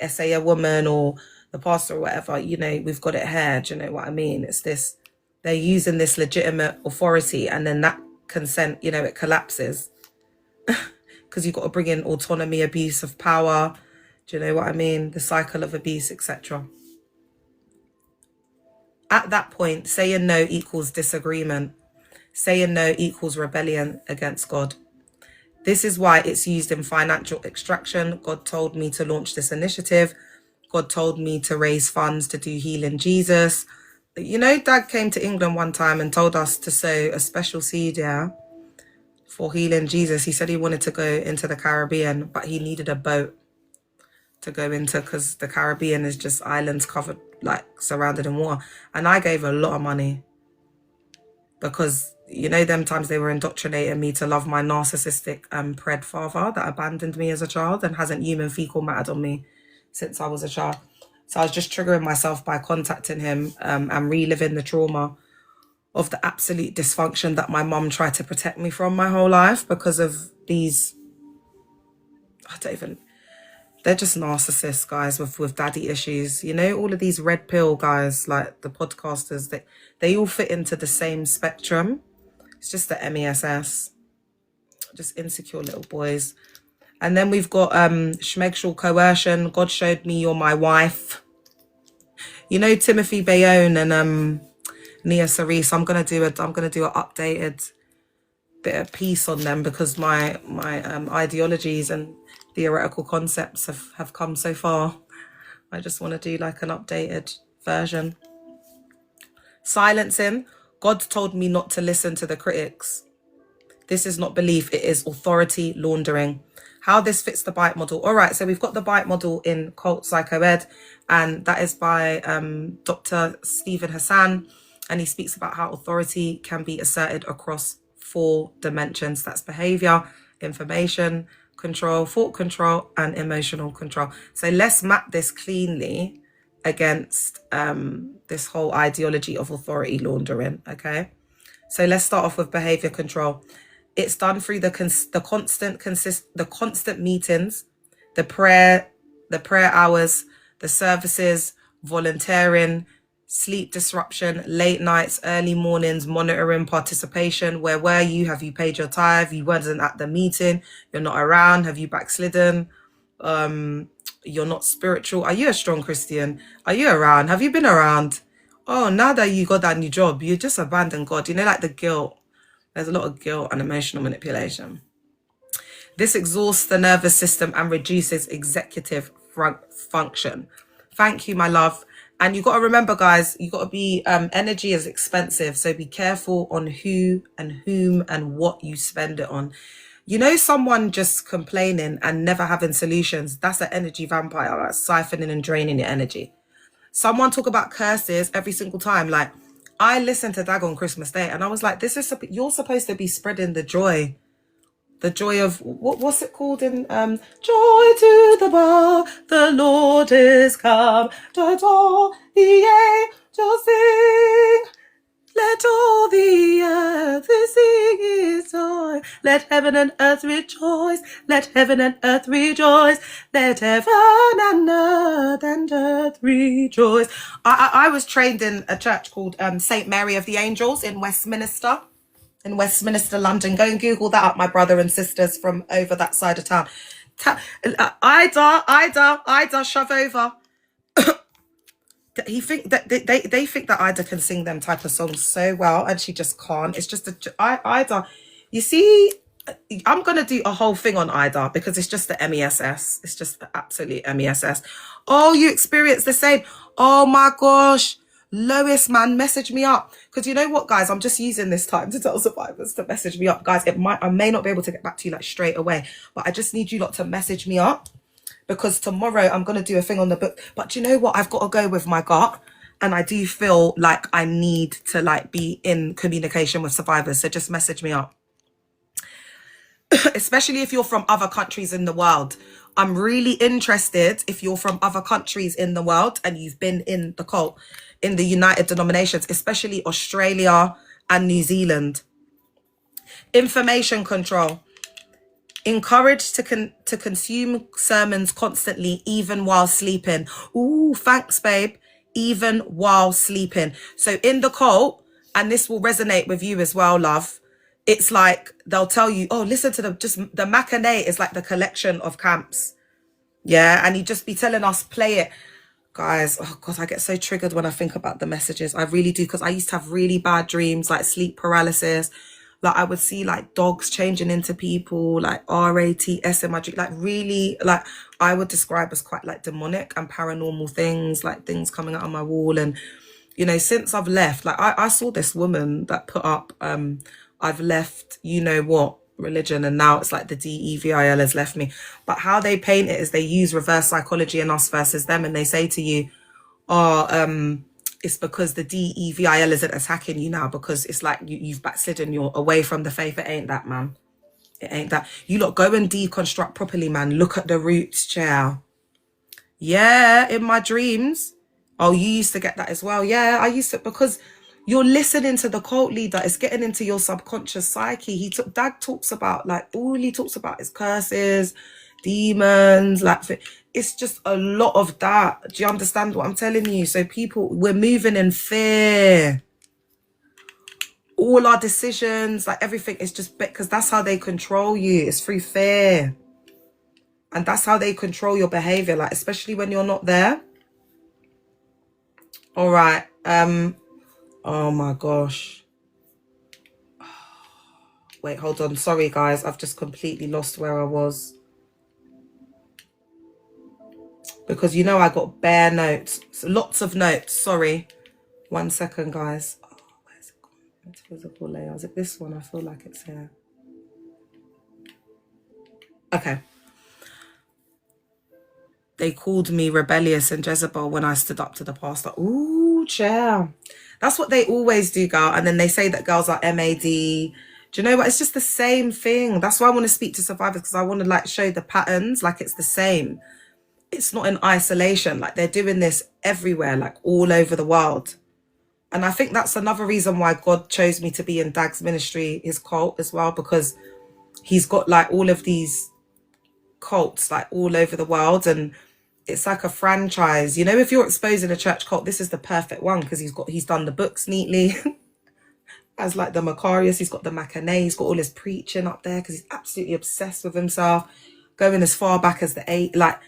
say a woman or the pastor or whatever, you know, we've got it here. Do you know what I mean? It's this, they're using this legitimate authority, and then that consent, you know, it collapses. Because you've got to bring in autonomy, abuse of power. Do you know what I mean? The cycle of abuse, etc. At that point, saying no equals disagreement. Saying no equals rebellion against God. This is why it's used in financial extraction. God told me to launch this initiative. God told me to raise funds to do Healing Jesus. You know, Dag came to England one time and told us to sow a special seed, yeah, for Healing Jesus. He said he wanted to go into the Caribbean, but he needed a boat to go into, because the Caribbean is just islands covered, like surrounded in water. And I gave a lot of money because, you know, them times they were indoctrinating me to love my narcissistic pred father that abandoned me as a child and hasn't human fecal mattered on me since I was a child. So I was just triggering myself by contacting him and reliving the trauma of the absolute dysfunction that my mum tried to protect me from my whole life because of these, they're just narcissists, guys, with daddy issues. You know, all of these red pill guys, like the podcasters, they all fit into the same spectrum. It's just the MESS, just insecure little boys. And then we've got schmegschul coercion. God showed me you're my wife. You know, Timothy Bayonne and Nia Cerise. I'm gonna do an updated bit of piece on them because my ideologies and theoretical concepts have come so far. I just want to do like an updated version. Silencing. God told me not to listen to the critics. This is not belief, it is authority laundering. How this fits the bite model. All right, so we've got the bite model in Cult Psychoed, and that is by Dr. Stephen Hassan, and he speaks about how authority can be asserted across 4 dimensions. That's behavior, information, control, thought control, and emotional control. So let's map this cleanly against this whole ideology of authority laundering, okay? So let's start off with behavior control. It's done through the constant meetings, the prayer hours, the services, volunteering, sleep disruption, late nights, early mornings, monitoring participation. Where were you? Have you paid your tithe? You weren't at the meeting. You're not around. Have you backslidden? You're not spiritual. Are you a strong Christian? Are you around? Have you been around? Oh, now that you got that new job, you just abandoned God. You know, like the guilt. There's a lot of guilt and emotional manipulation. This exhausts the nervous system and reduces executive function. Thank you, my love. And you got to remember, guys, you got to be, energy is expensive. So be careful on who and whom and what you spend it on. You know, someone just complaining and never having solutions, that's an energy vampire, that's siphoning and draining your energy. Someone talk about curses every single time. Like, I listened to Dag on Christmas Day and I was like, you're supposed to be spreading the joy. The joy of, what's it called in, joy to the bar, the Lord is come, to the angels sing. Let all the earth sing his joy. Let heaven and earth rejoice. Let heaven and earth rejoice. Let heaven and earth rejoice. I was trained in a church called St. Mary of the Angels in Westminster, London. Go and Google that up, my brother and sisters from over that side of town. Ida, shove over. They think that Ida can sing them type of songs so well, and she just can't. It's just Ida. You see, I'm gonna do a whole thing on Ida because it's just the MESS. It's just the absolute MESS. Oh, you experience the same. Oh my gosh, Lois, man, message me up, because you know what, guys, I'm just using this time to tell survivors to message me up, guys. I may not be able to get back to you like straight away, but I just need you lot to message me up. Because tomorrow I'm going to do a thing on the book. But you know what? I've got to go with my gut. And I do feel like I need to like be in communication with survivors. So just message me up. Especially if you're from other countries in the world. I'm really interested if you're from other countries in the world and you've been in the cult, in the United Denominations, especially Australia and New Zealand. Information control. Encouraged to consume sermons constantly, even while sleeping. Ooh, thanks, babe. Even while sleeping. So in the cult, and this will resonate with you as well, love. It's like they'll tell you, oh, listen to the Mackinac is like the collection of camps. Yeah, and he'd just be telling us, play it. Guys, oh God, I get so triggered when I think about the messages. I really do, because I used to have really bad dreams, like sleep paralysis. Like I would see like dogs changing into people, like RATS in my dream, like really, like I would describe as quite like demonic and paranormal things, like things coming out of my wall. And, you know, since I've left, like I saw this woman that put up, I've left, you know what, religion, and now it's like the DEVIL has left me. But how they paint it is they use reverse psychology and us versus them. And they say to you, oh, it's because the DEVIL isn't attacking you now, because it's like you've backslidden, you're away from the faith. It ain't that, man. It ain't that. You lot go and deconstruct properly, man. Look at the roots, chair. Yeah, in my dreams. Oh, you used to get that as well. Yeah, I used to, because you're listening to the cult leader. It's getting into your subconscious psyche. Dag talks about, like, all he talks about is curses, demons, like, it's just a lot of that. Do you understand what I'm telling you? So people, we're moving in fear. All our decisions, like everything is just because that's how they control you. It's through fear. And that's how they control your behavior, like especially when you're not there. All right. Oh my gosh. Wait, hold on. Sorry, guys. I've just completely lost where I was. Because, you know, I got bare notes. So lots of notes. Sorry. 1 second, guys. Oh, where's it gone? It's visible layer. Is it this one? I feel like it's here. Okay. They called me rebellious and Jezebel when I stood up to the pastor. Ooh, chair. That's what they always do, girl. And then they say that girls are MAD. Do Do you know what? It's just the same thing. That's why I want to speak to survivors, because I want to like show the patterns, like it's the same. It's not in isolation. Like they're doing this everywhere, like all over the world. And I think that's another reason why God chose me to be in Dag's ministry, his cult as well, because he's got like all of these cults like all over the world, and it's like a franchise. You know, if you're exposing a church cult, this is the perfect one, because he's done the books neatly. As like the Macarius, he's got the Macanay, he's got all his preaching up there, because he's absolutely obsessed with himself, going as far back as the 8. Like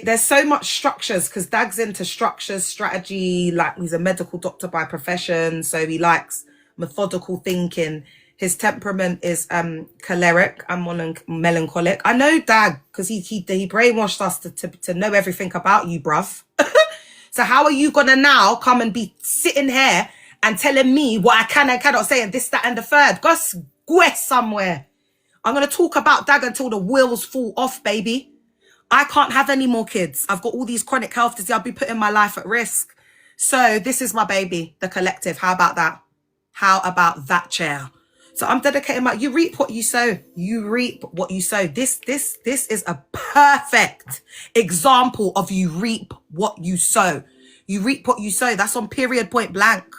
there's so much structures, because Dag's into structures, strategy. Like he's a medical doctor by profession, so he likes methodical thinking. His temperament is choleric and melancholic. I know Dag, because he brainwashed us to know everything about you, bruv. So how are you gonna now come and be sitting here and telling me what I can and cannot say, and this, that, and the third? Go square somewhere. I'm gonna talk about Dag until the wheels fall off, baby. I can't have any more kids. I've got all these chronic health diseases. I'll be putting my life at risk. So this is my baby, the collective. How about that? How about that, chair? So I'm dedicating you reap what you sow. You reap what you sow. This is a perfect example of you reap what you sow. You reap what you sow. That's on period, point blank.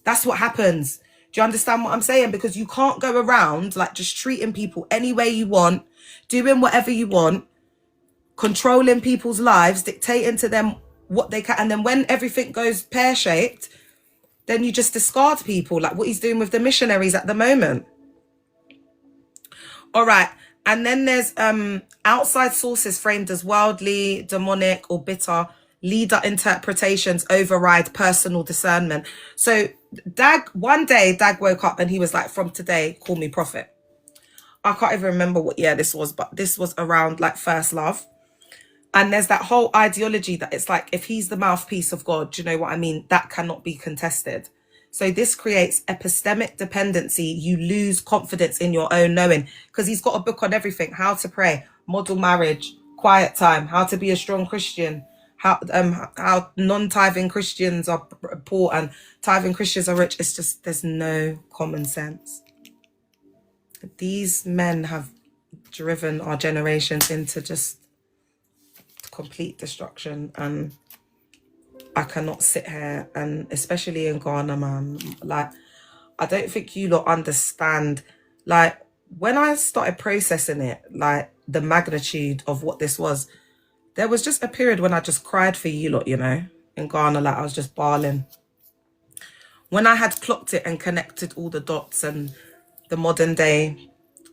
That's what happens. Do you understand what I'm saying? Because you can't go around like just treating people any way you want, doing whatever you want, controlling people's lives, dictating to them what they can. And then when everything goes pear-shaped, then you just discard people, like what he's doing with the missionaries at the moment. All right. And then there's outside sources framed as worldly, demonic, or bitter. Leader interpretations override personal discernment. So one day Dag woke up and he was like, from today, call me prophet. I can't even remember what year this was, but this was around like first love. And there's that whole ideology that it's like, if he's the mouthpiece of God, do you know what I mean? That cannot be contested. So this creates epistemic dependency. You lose confidence in your own knowing, because he's got a book on everything: how to pray, model marriage, quiet time, how to be a strong Christian, how non-tithing Christians are poor and tithing Christians are rich. It's just, there's no common sense. These men have driven our generations into just complete destruction, and I cannot sit here, and especially in Ghana, man, like I don't think you lot understand. Like when I started processing it, like the magnitude of what this was, there was just a period when I just cried for you lot, you know, in Ghana. Like I was just bawling when I had clocked it and connected all the dots, and the modern day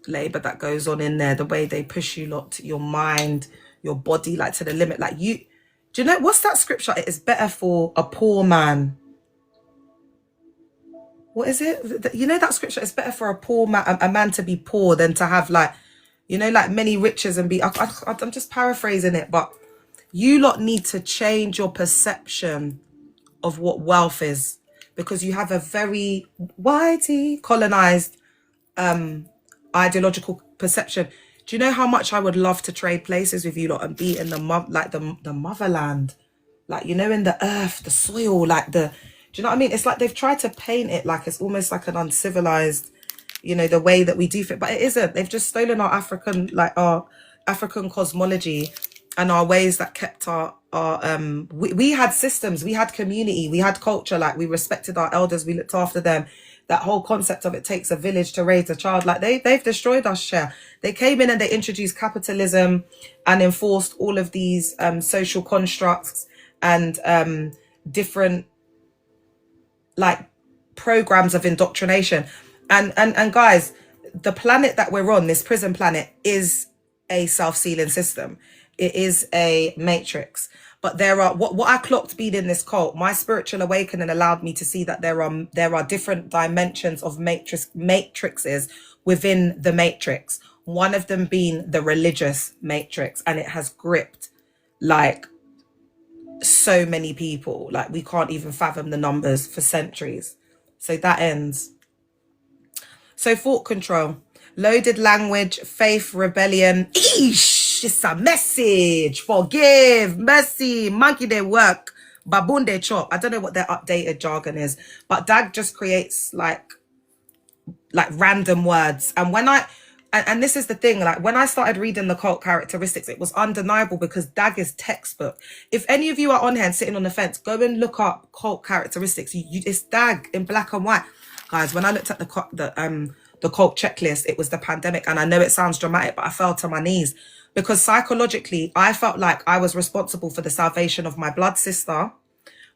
labor that goes on in there, the way they push you lot, your mind, your body, like to the limit. Like do you know what's that scripture? It is better for a poor man. What is it? You know that scripture? It's better for a poor man, a man to be poor than to have like, you know, like many riches and be. I'm just paraphrasing it, but you lot need to change your perception of what wealth is, because you have a very whitey colonized ideological perception. Do you know how much I would love to trade places with you lot and be in the motherland, like, you know, in the earth, the soil, like do you know what I mean? It's like they've tried to paint it like it's almost like an uncivilized, you know, the way that we do it, but it isn't. They've just stolen our African cosmology and our ways that kept we had systems, we had community, we had culture, like we respected our elders, we looked after them. That whole concept of it takes a village to raise a child, like they've destroyed us, share. They came in and they introduced capitalism and enforced all of these social constructs and different like programs of indoctrination. And guys, the planet that we're on, this prison planet, is a self-sealing system. It is a matrix. But there are what I clocked being in this cult, my spiritual awakening allowed me to see that there are different dimensions of matrices within the matrix. One of them being the religious matrix, and it has gripped like so many people, like we can't even fathom the numbers for centuries. So that ends. So thought control, loaded language, faith, rebellion. Eesh. It's a message. Forgive, mercy, monkey they work, baboon they chop. I don't know what their updated jargon is, but Dag just creates like like random words. And when and this is the thing, like when I started reading the cult characteristics, it was undeniable because Dag is textbook. If any of you are on here and sitting on the fence, go and look up cult characteristics. It's Dag in black and white. Guys, when I looked at the cult checklist, it was the pandemic. And I know it sounds dramatic, but I fell to my knees because psychologically, I felt like I was responsible for the salvation of my blood sister,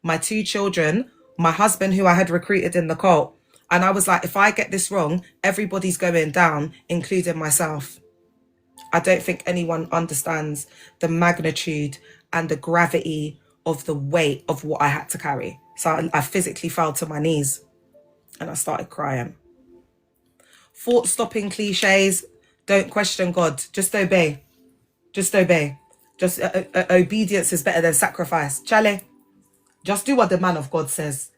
my 2 children, my husband who I had recruited in the cult. And I was like, if I get this wrong, everybody's going down, including myself. I don't think anyone understands the magnitude and the gravity of the weight of what I had to carry. So I physically fell to my knees and I started crying. Thought-stopping cliches, don't question God, just obey. Just obey. Just obedience is better than sacrifice. Chale, just do what the man of God says.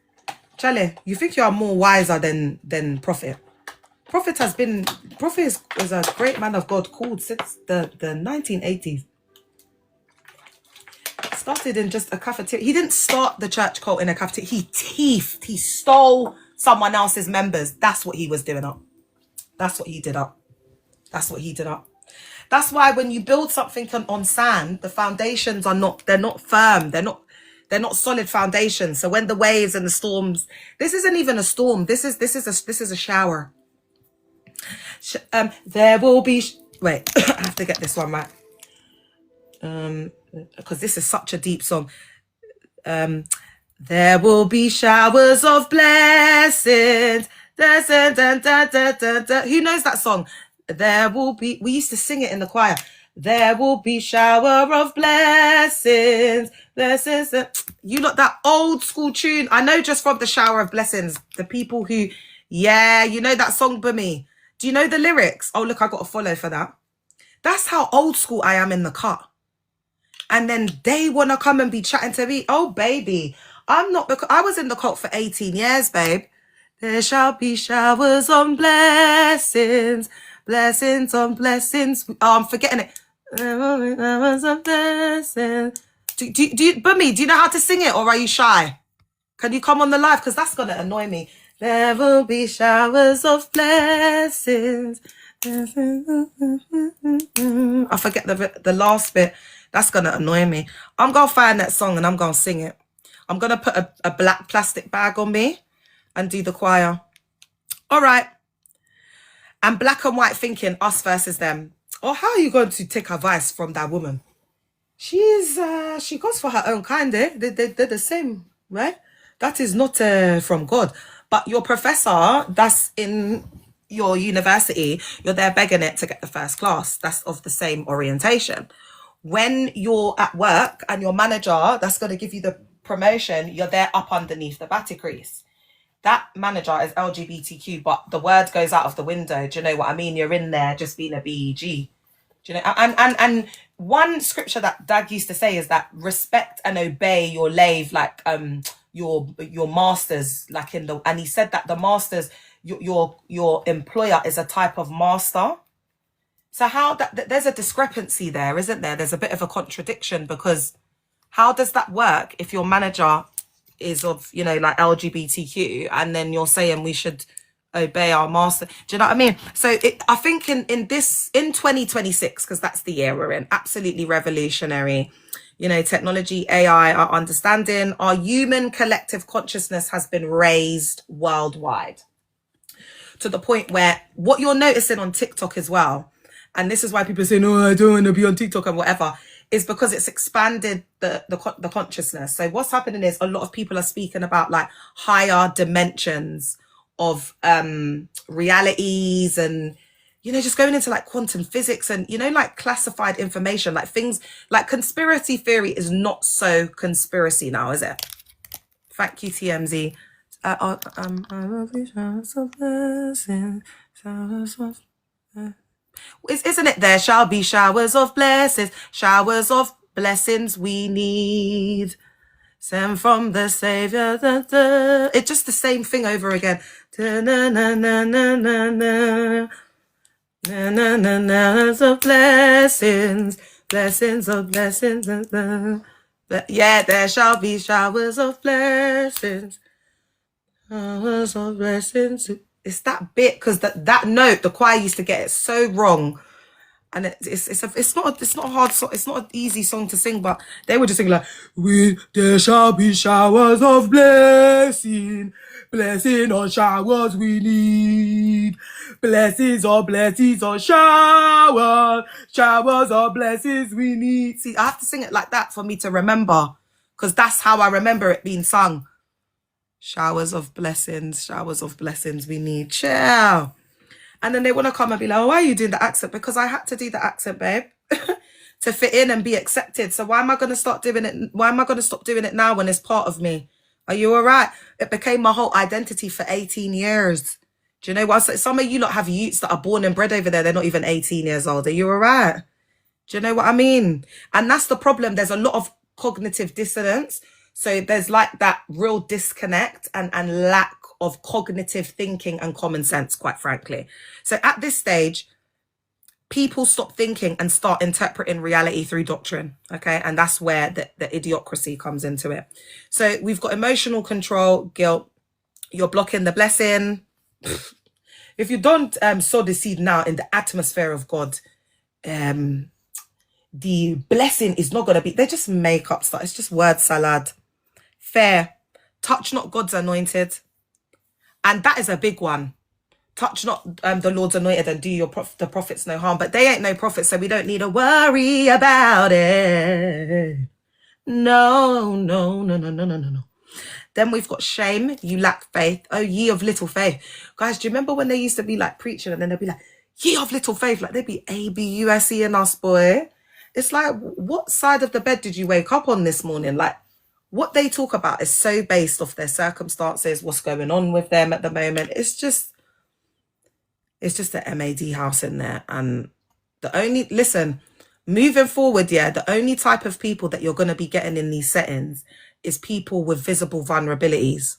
Chale, you think you are more wiser than Prophet. Prophet is a great man of God called since the 1980s. Started in just a cafeteria. He didn't start the church cult in a cafeteria. He stole someone else's members. That's what he was doing up. That's what he did up. That's what he did up. That's why when you build something on sand, the foundations they're not firm. They're not solid foundations. So when the waves and the storms, this isn't even a storm. This is a shower. There will be, wait, I have to get this one right. Because this is such a deep song. There will be showers of blessings. Da, da, da, da, da, da, da. Who knows that song? There will be, we used to sing it in the choir. There will be shower of blessings, blessings. You lot, that old school tune. I know just from the shower of blessings, the people who, yeah, you know that song by me. Do you know the lyrics? Oh, look, I got a follow for that. That's how old school I am in the car. And then they want to come and be chatting to me. Oh, baby, I'm not, because I was in the cult for 18 years, babe. There shall be showers on blessings. Blessings on blessings. Oh, I'm forgetting it. Showers on blessings. Do you, Bummy, do you know how to sing it or are you shy? Can you come on the live? Because that's going to annoy me. There will be showers of blessings. I forget the last bit. That's going to annoy me. I'm going to find that song and I'm going to sing it. I'm going to put a black plastic bag on me and do the choir. All right. And black and white thinking, us versus them. Or how are you going to take advice from that woman? She goes for her own kind, eh? They're the same, right? That is not from God. But your professor, that's in your university, you're there begging it to get the first class. That's of the same orientation. When you're at work and your manager, that's going to give you the promotion, you're there up underneath the batty crease. That manager is LGBTQ, but the word goes out of the window. Do you know what I mean? You're in there just being a BEG. Do you know? And one scripture that Dag used to say is that respect and obey your slave, like your masters, like and he said that the masters, your employer is a type of master. So how there's a discrepancy there, isn't there? There's a bit of a contradiction because how does that work if your manager is of, you know, like LGBTQ and then you're saying we should obey our master? Do you know what I mean? So I think in 2026, because that's the year we're in, absolutely revolutionary, you know, technology, AI, our understanding, our human collective consciousness has been raised worldwide to the point where what you're noticing on TikTok as well, and this is why people say, no, I don't want to be on TikTok and whatever, is because it's expanded the consciousness. So what's happening is a lot of people are speaking about like higher dimensions of realities and, you know, just going into like quantum physics and, you know, like classified information, like things like conspiracy theory is not so conspiracy now, is it? Thank you, TMZ. Isn't it? There shall be showers of blessings we need. Sent from the Savior. Da, da. It's just the same thing over again. Da, na, na, na, na, na, na. Na, na, na, na, of blessings. Blessings of blessings. Da, da. But yeah, there shall be showers of blessings. Showers of blessings. It's that bit, because that note, the choir used to get it so wrong. And it's not a hard song, it's not an easy song to sing, but they were just singing like, there shall be showers of blessing, blessing on showers we need, blessings on showers, showers of blessings we need. See, I have to sing it like that for me to remember, because that's how I remember it being sung. Showers of blessings we need. Chill. And then they want to come and be like, oh, why are you doing the accent? Because I had to do the accent, babe, to fit in and be accepted. So why am I going to start doing it? Why am I going to stop doing it now when it's part of me? Are you all right? It became my whole identity for 18 years. Do you know what? Some of you lot have youths that are born and bred over there. They're not even 18 years old. Are you all right? Do you know what I mean? And that's the problem. There's a lot of cognitive dissonance. So there's like that real disconnect and lack of cognitive thinking and common sense, quite frankly. So at this stage, people stop thinking and start interpreting reality through doctrine, okay? And that's where the idiocracy comes into it. So we've got emotional control, guilt. You're blocking the blessing. If you don't sow the seed now in the atmosphere of God, the blessing is not going to be, they just make up stuff. It's just word salad. Fair. Touch not God's anointed. And that is a big one. Touch not the Lord's anointed and do the prophets no harm. But they ain't no prophets, so we don't need to worry about it. No. Then we've got shame. You lack faith. Oh, ye of little faith. Guys, do you remember when they used to be like preaching and then they'd be like, ye of little faith? Like they'd be A-B-U-S-E in us, boy. It's like, what side of the bed did you wake up on this morning? Like, what they talk about is so based off their circumstances, what's going on with them at the moment. It's just the MAD house in there. And moving forward, yeah, the only type of people that you're going to be getting in these settings is people with visible vulnerabilities.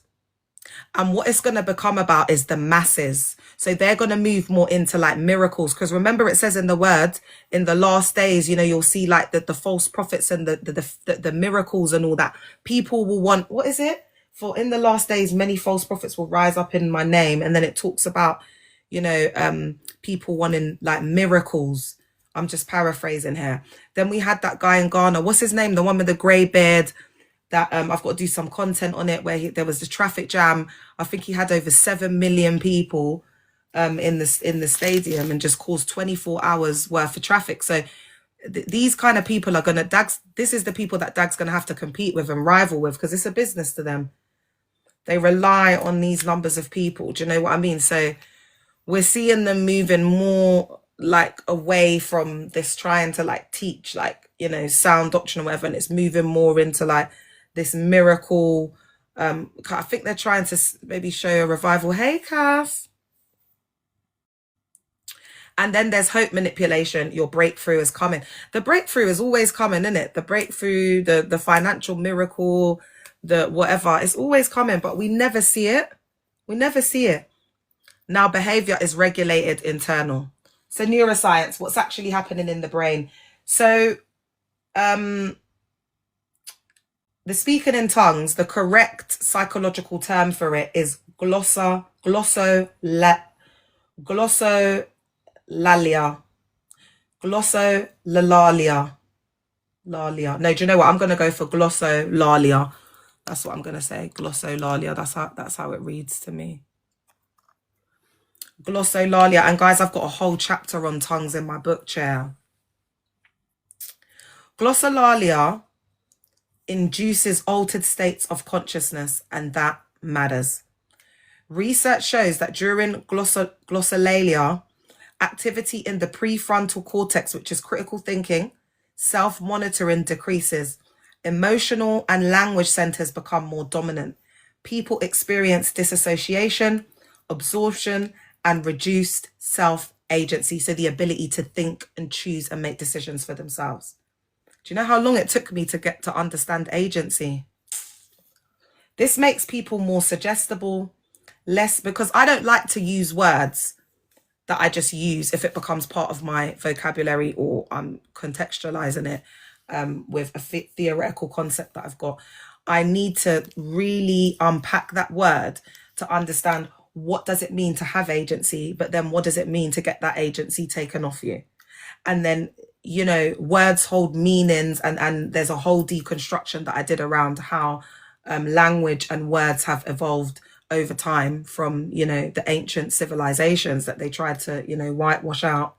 And what it's going to become about is the masses. So they're going to move more into like miracles. Because remember, it says in the word, in the last days, you know, you'll see like the false prophets and the miracles and all that. People will want, what is it? For in the last days, many false prophets will rise up in my name. And then it talks about, you know, people wanting like miracles. I'm just paraphrasing here. Then we had that guy in Ghana. What's his name? The one with the grey beard. That I've got to do some content on it, where there was the traffic jam. I think he had over 7 million people in the stadium and just caused 24 hours worth of traffic. So these kind of people are gonna this is the people that Dag's gonna have to compete with and rival with, because it's a business to them. They rely on these numbers of people. Do you know what I mean? So we're seeing them moving more like away from this trying to like teach like, you know, sound doctrine or whatever, and it's moving more into like this miracle. I think they're trying to maybe show a revival. Hey, Cass. And then there's hope manipulation. Your breakthrough is coming. The breakthrough is always coming, isn't it? The breakthrough, the financial miracle, the whatever, it's always coming, but we never see it. We never see it. Now behavior is regulated internal. So neuroscience, what's actually happening in the brain. So the speaking in tongues, the correct psychological term for it is glossolalia. No, do you know what? I'm going to go for glossolalia. That's what I'm going to say. Glossolalia. That's how it reads to me. Glossolalia. And guys, I've got a whole chapter on tongues in my book, chair. Glossolalia induces altered states of consciousness, and that matters. Research shows that during glossolalia, activity in the prefrontal cortex, which is critical thinking, self-monitoring, decreases. Emotional and language centers become more dominant. People experience disassociation, absorption, and reduced self-agency, so the ability to think and choose and make decisions for themselves. Do you know how long it took me to get to understand agency? This makes people more suggestible, less, because I don't like to use words that I just use if it becomes part of my vocabulary or I'm contextualizing it with a theoretical concept that I've got. I need to really unpack that word to understand what does it mean to have agency? But then what does it mean to get that agency taken off you? And then, you know, words hold meanings, and there's a whole deconstruction that I did around how language and words have evolved over time from, you know, the ancient civilizations that they tried to, you know, whitewash out.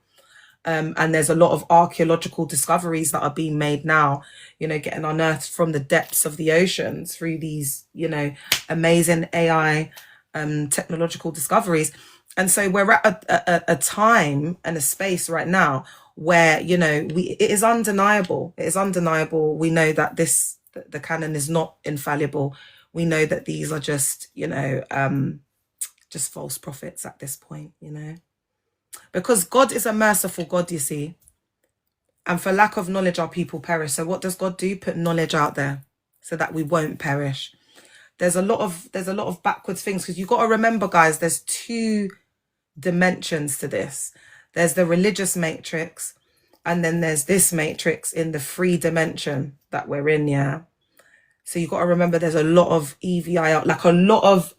And there's a lot of archaeological discoveries that are being made now, you know, getting unearthed from the depths of the oceans through these, you know, amazing AI technological discoveries. And so we're at a time and a space right now where, you know, it is undeniable. It is undeniable. We know that the canon is not infallible. We know that these are just, you know, just false prophets at this point, you know. Because God is a merciful God, you see. And for lack of knowledge, our people perish. So what does God do? Put knowledge out there so that we won't perish. There's a lot of backwards things, because you've got to remember, guys, there's two dimensions to this. There's the religious matrix, and then there's this matrix in the free dimension that we're in, yeah. So you've got to remember there's a lot of EVI, like a lot of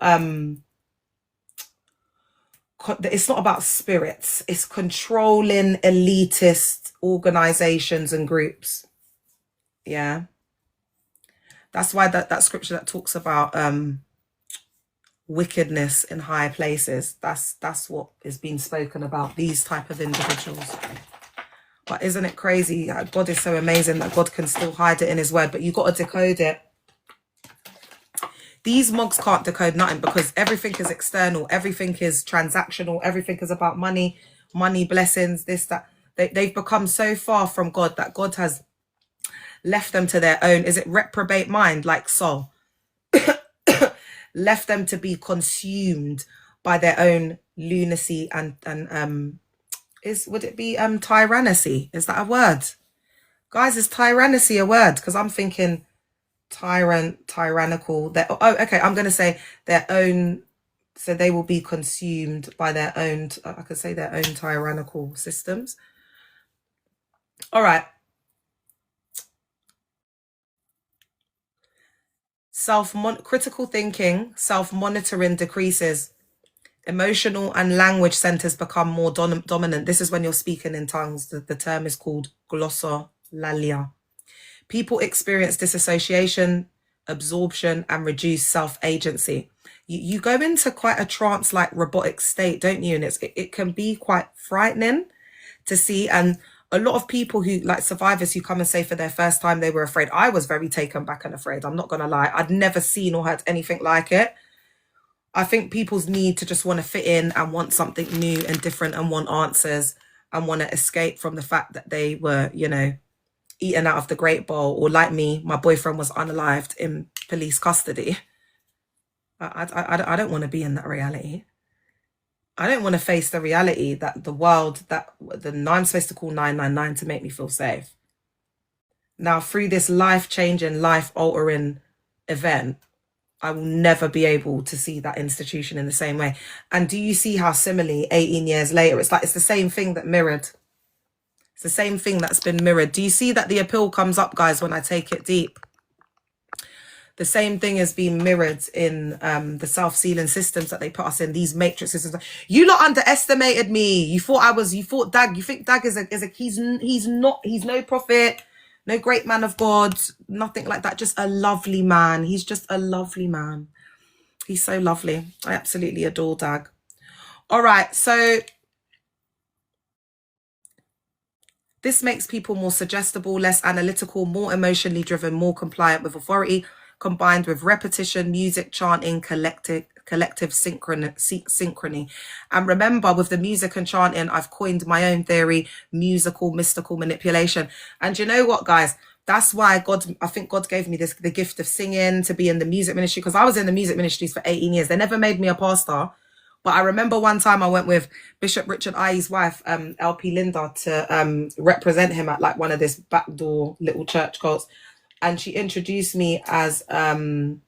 it's not about spirits, it's controlling elitist organizations and groups. Yeah, that's why that scripture that talks about wickedness in high places, that's what is being spoken about, these type of individuals. But isn't it crazy? God is so amazing that God can still hide it in his word, but you got to decode it. These mugs can't decode nothing, because everything is external, everything is transactional, everything is about money, blessings, this, that. They've become so far from God that God has left them to their own, is it reprobate mind, like Saul? Left them to be consumed by their own lunacy and would it be tyrannacy? Is that a word? Guys, is tyrannacy a word? Because I'm thinking tyrannical. Okay, I'm going to say their own, so they will be consumed by their own, I could say their own tyrannical systems. All right. Critical thinking, self-monitoring decreases. Emotional and language centers become more dominant. This is when you're speaking in tongues. The term is called glossolalia. People experience disassociation, absorption, and reduced self-agency. You go into quite a trance-like robotic state, don't you? And it can be quite frightening to see. And a lot of people who, like survivors who come and say for their first time they were afraid. I was very taken back and afraid. I'm not going to lie. I'd never seen or heard anything like it. I think people's need to just want to fit in and want something new and different and want answers and want to escape from the fact that they were, you know, eaten out of the Great Bowl, or like me, my boyfriend was unalived in police custody. I don't want to be in that reality. I don't want to face the reality that the world, that I'm supposed to call 999 to make me feel safe. Now, through this life-changing, life-altering event, I will never be able to see that institution in the same way. And do you see how similarly 18 years later, it's like it's the same thing that mirrored. It's the same thing that's been mirrored. Do you see that the appeal comes up, guys, when I take it deep? The same thing is being mirrored in the self-sealing systems that they put us in, these matrix systems. You lot underestimated me. You thought Dag, you think Dag he's no prophet, no great man of God, nothing like that. Just a lovely man. He's just a lovely man. He's so lovely. I absolutely adore Dag. All right, so this makes people more suggestible, less analytical, more emotionally driven, more compliant with authority, combined with repetition, music, chanting, collective synchrony. And remember, with the music and chanting, I've coined my own theory, musical, mystical manipulation. And you know what, guys? That's why I think God gave me the gift of singing, to be in the music ministry, because I was in the music ministries for 18 years. They never made me a pastor. But I remember one time I went with Bishop Richard Aye's wife, LP Linda, to represent him at like one of this backdoor little church cults. And she introduced me as what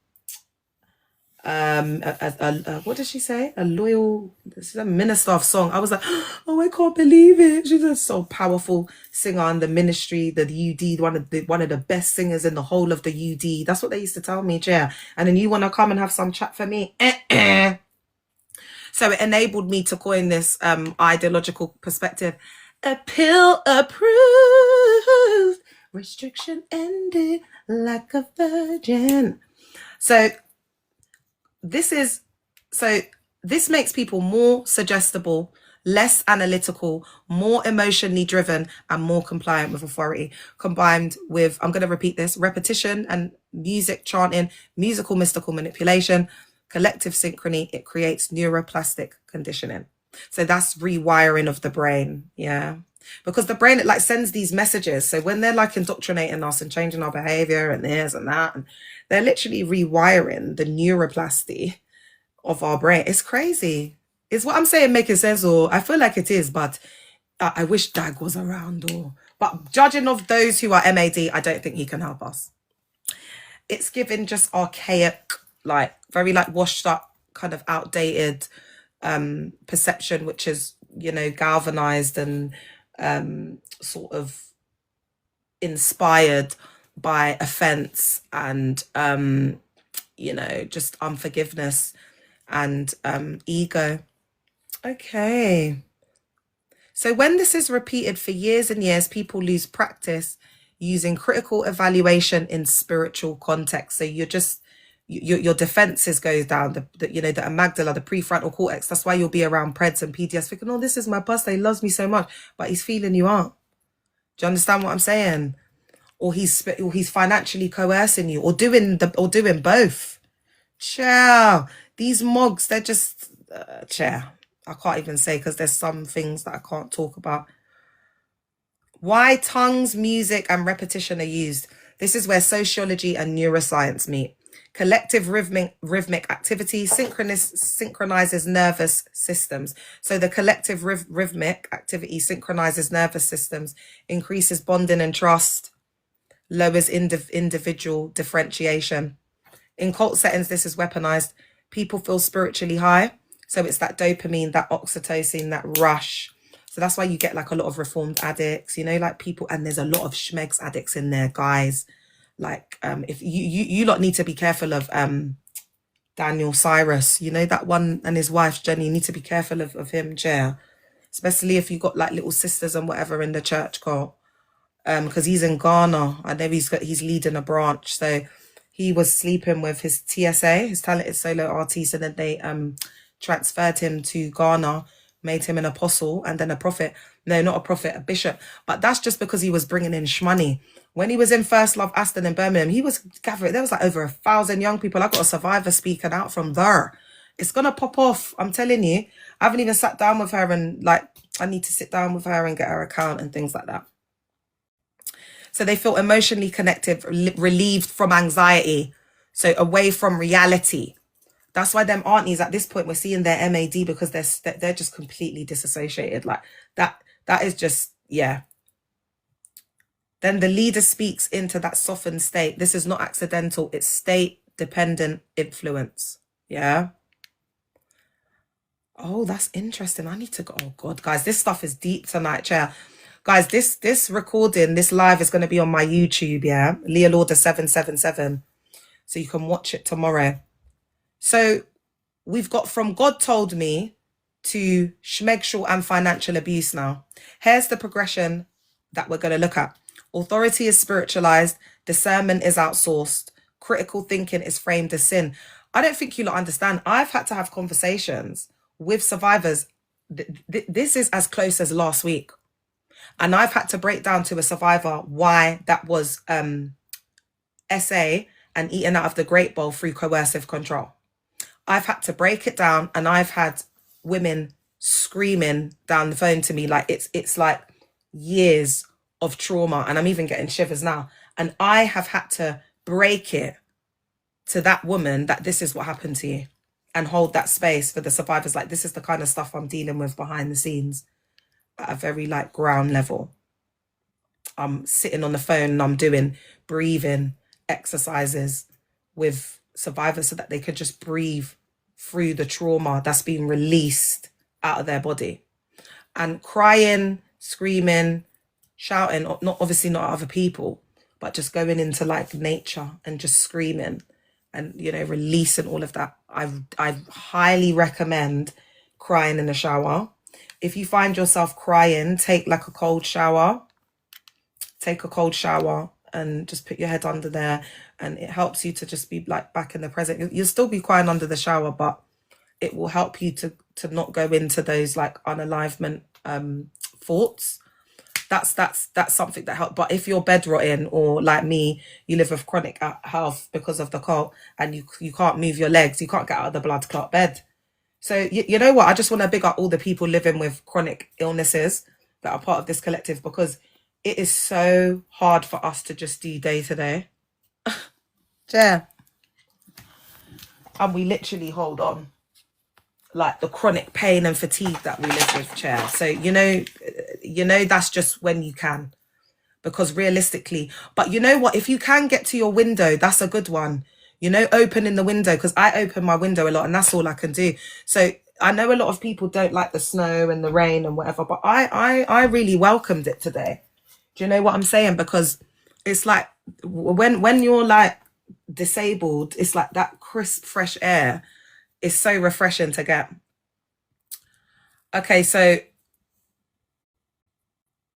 did she say? This is a minister of song. I was like, oh, I can't believe it. She's a so powerful singer in the ministry, the UD, one of the best singers in the whole of the UD. That's what they used to tell me, yeah. And then you want to come and have some chat for me? So it enabled me to coin this ideological perspective. A pill approved, restriction ended like a virgin. So this makes people more suggestible, less analytical, more emotionally driven, and more compliant with authority. Combined with, I'm going to repeat this, repetition and music chanting, musical mystical manipulation, collective synchrony, it creates neuroplastic conditioning. So that's rewiring of the brain, yeah. Because the brain, it like sends these messages. So when they're like indoctrinating us and changing our behavior and this and that, and they're literally rewiring the neuroplasty of our brain. It's crazy. Is what I'm saying making sense? Or I feel like it is, but I wish Dag was around. But judging of those who are MAD, I don't think he can help us. It's given just archaic, like very like washed up, kind of outdated perception, which is, you know, galvanized and sort of inspired by offense and you know, just unforgiveness and ego. Okay. So when this is repeated for years and years, people lose practice using critical evaluation in spiritual context. So you're just, your defenses goes down, the you know, the amygdala, the prefrontal cortex. That's why you'll be around Preds and PDS thinking, oh, this is my pastor, he loves me so much, but he's feeling you out. Do you understand what I'm saying? Or he's financially coercing you, or doing both. Ciao. These mogs, they're just ciao. I can't even say, because there's some things that I can't talk about. Why tongues, music, and repetition are used. This is where sociology and neuroscience meet. Collective rhythmic activity synchronizes nervous systems. So the collective rhythmic activity synchronizes nervous systems, increases bonding and trust, lowers individual differentiation. In cult settings, this is weaponized. People feel spiritually high. So it's that dopamine, that oxytocin, that rush. So that's why you get like a lot of reformed addicts, you know, like people, and there's a lot of schmegs addicts in there, guys. Like if you lot need to be careful of Daniel Cyrus, you know, that one, and his wife Jenny, you need to be careful of him, Chair. Especially if you got like little sisters and whatever in the church cult. Because he's in Ghana. I know he's leading a branch. So he was sleeping with his TSA, his talented solo artist, and then they transferred him to Ghana, made him an apostle and then a prophet. No, not a prophet, a bishop. But that's just because he was bringing in shmoney. When he was in First Love Aston in Birmingham, he was gathering, there was like over 1,000 young people. I got a survivor speaking out from there. It's going to pop off. I'm telling you. I haven't even sat down with her, and like, I need to sit down with her and get her account and things like that. So they feel emotionally connected, relieved from anxiety. So away from reality. That's why them aunties at this point, we're seeing their MAD, because they're just completely disassociated. Like that is just, yeah. Then the leader speaks into that softened state. This is not accidental. It's state-dependent influence. Yeah. Oh, that's interesting. I need to go. Oh, God, guys, this stuff is deep tonight, Chair. Guys, this recording, this live is going to be on my YouTube, yeah? Leah Lauder 777. So you can watch it tomorrow. So we've got from God told me to schmegshal and financial abuse now. Here's the progression that we're going to look at. Authority is spiritualized. Discernment is outsourced. Critical thinking is framed as sin. I don't think you lot understand. I've had to have conversations with survivors. This is as close as last week. And I've had to break down to a survivor why that was SA and eaten out of the Great Bowl through coercive control. I've had to break it down, and I've had women screaming down the phone to me like it's like years of trauma, and I'm even getting shivers now. And I have had to break it to that woman that this is what happened to you, and hold that space for the survivors. Like, this is the kind of stuff I'm dealing with behind the scenes at a very like ground level. I'm sitting on the phone and I'm doing breathing exercises with survivors so that they could just breathe through the trauma that's being released out of their body. And crying, screaming, shouting, not obviously not at other people, but just going into like nature and just screaming and, you know, releasing all of that. I highly recommend crying in the shower. If you find yourself crying, take like a cold shower. Take a cold shower and just put your head under there, and it helps you to just be like back in the present. You'll still be crying under the shower, but it will help you to not go into those like unalivement thoughts. That's something that helps. But if you're bedrotting, or like me, you live with chronic health because of the cold, and you can't move your legs, you can't get out of the blood clot bed. So you know what? I just want to big up all the people living with chronic illnesses that are part of this collective, because it is so hard for us to just do day to day. Yeah. And we literally hold on. Like the chronic pain and fatigue that we live with, chair. So, you know, that's just when you can. Because realistically, but you know what? If you can get to your window, that's a good one. You know, opening the window, because I open my window a lot and that's all I can do. So I know a lot of people don't like the snow and the rain and whatever, but I really welcomed it today. Do you know what I'm saying? Because it's like when you're like disabled, it's like that crisp, fresh air is so refreshing to get. Okay, so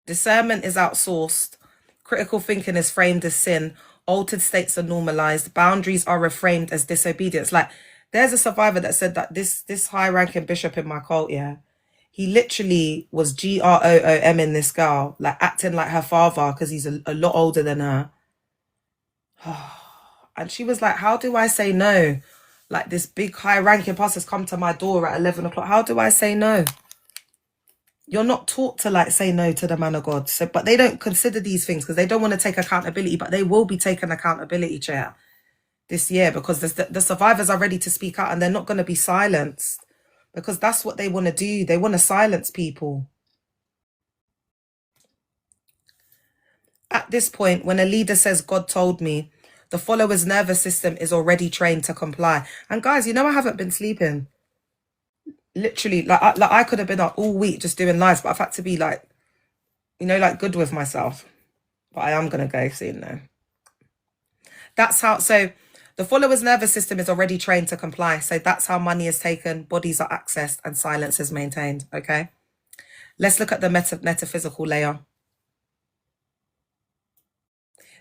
discernment is outsourced. Critical thinking is framed as sin. Altered states are normalized. Boundaries are reframed as disobedience. Like there's a survivor that said that this high-ranking bishop in my cult, yeah, he literally was GROOM in this girl, like acting like her father because he's a lot older than her. And she was like, how do I say no? Like this big high-ranking pastor's come to my door at 11 o'clock. How do I say no? You're not taught to like say no to the man of God. So, but they don't consider these things because they don't want to take accountability, but they will be taking accountability, chair, this year, because the survivors are ready to speak out and they're not going to be silenced. Because that's what they want to do. They want to silence people. At this point, when a leader says, God told me, the follower's nervous system is already trained to comply. And guys, you know, I haven't been sleeping. Literally, like I could have been up all week just doing lives, but I've had to be like, you know, like good with myself. But I am going to go soon though. That's how, so the follower's nervous system is already trained to comply. So that's how money is taken, bodies are accessed, and silence is maintained. Okay. Let's look at the metaphysical layer.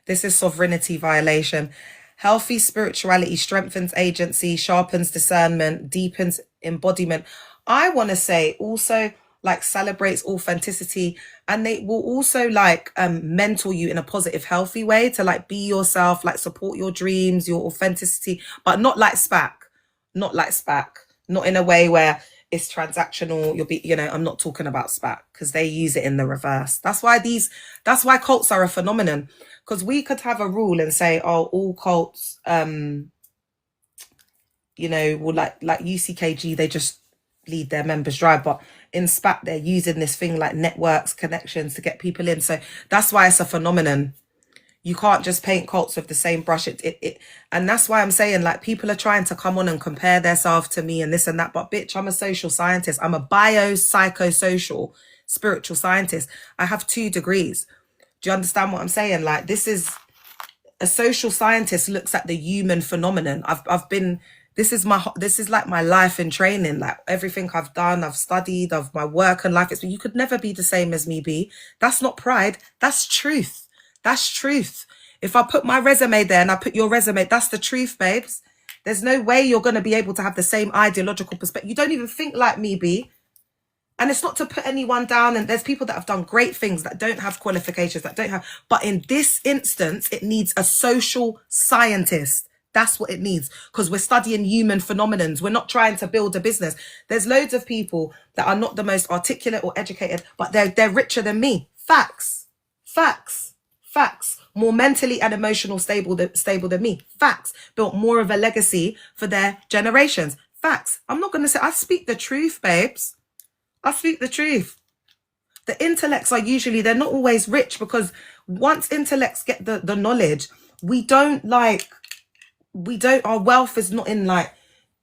This is sovereignty violation. Healthy spirituality strengthens agency, sharpens discernment, deepens embodiment. I want to say also like celebrates authenticity, and they will also like mentor you in a positive, healthy way to like be yourself, like support your dreams, your authenticity, but not like SPAC, not in a way where it's transactional. You'll be, you know, I'm not talking about SPAC because they use it in the reverse. That's why cults are a phenomenon, because we could have a rule and say, oh, all cults, you know, will like UCKG, they just lead their members dry, but in SPAC they're using this thing like networks, connections to get people in. So that's why it's a phenomenon. You can't just paint cults with the same brush. And that's why I'm saying like people are trying to come on and compare themselves to me and this and that, but bitch, I'm a social scientist. I'm a biopsychosocial spiritual scientist. I have 2 degrees. Do you understand what I'm saying? Like this is a social scientist looks at the human phenomenon. This is like my life in training, like everything I've done, I've studied, of my work and life. You could never be the same as me, B. That's not pride. That's truth. That's truth. If I put my resume there and I put your resume, that's the truth, babes. There's no way you're going to be able to have the same ideological perspective. You don't even think like me, B. And it's not to put anyone down. And there's people that have done great things that don't have qualifications, that don't have. But in this instance, it needs a social scientist. That's what it needs, because we're studying human phenomenons. We're not trying to build a business. There's loads of people that are not the most articulate or educated, but they're richer than me. Facts. More mentally and emotional stable than me. Facts. Built more of a legacy for their generations. Facts. I'm not going to say, I speak the truth, babes. I speak the truth. The intellects are usually, they're not always rich, because once intellects get the knowledge, our wealth is not in like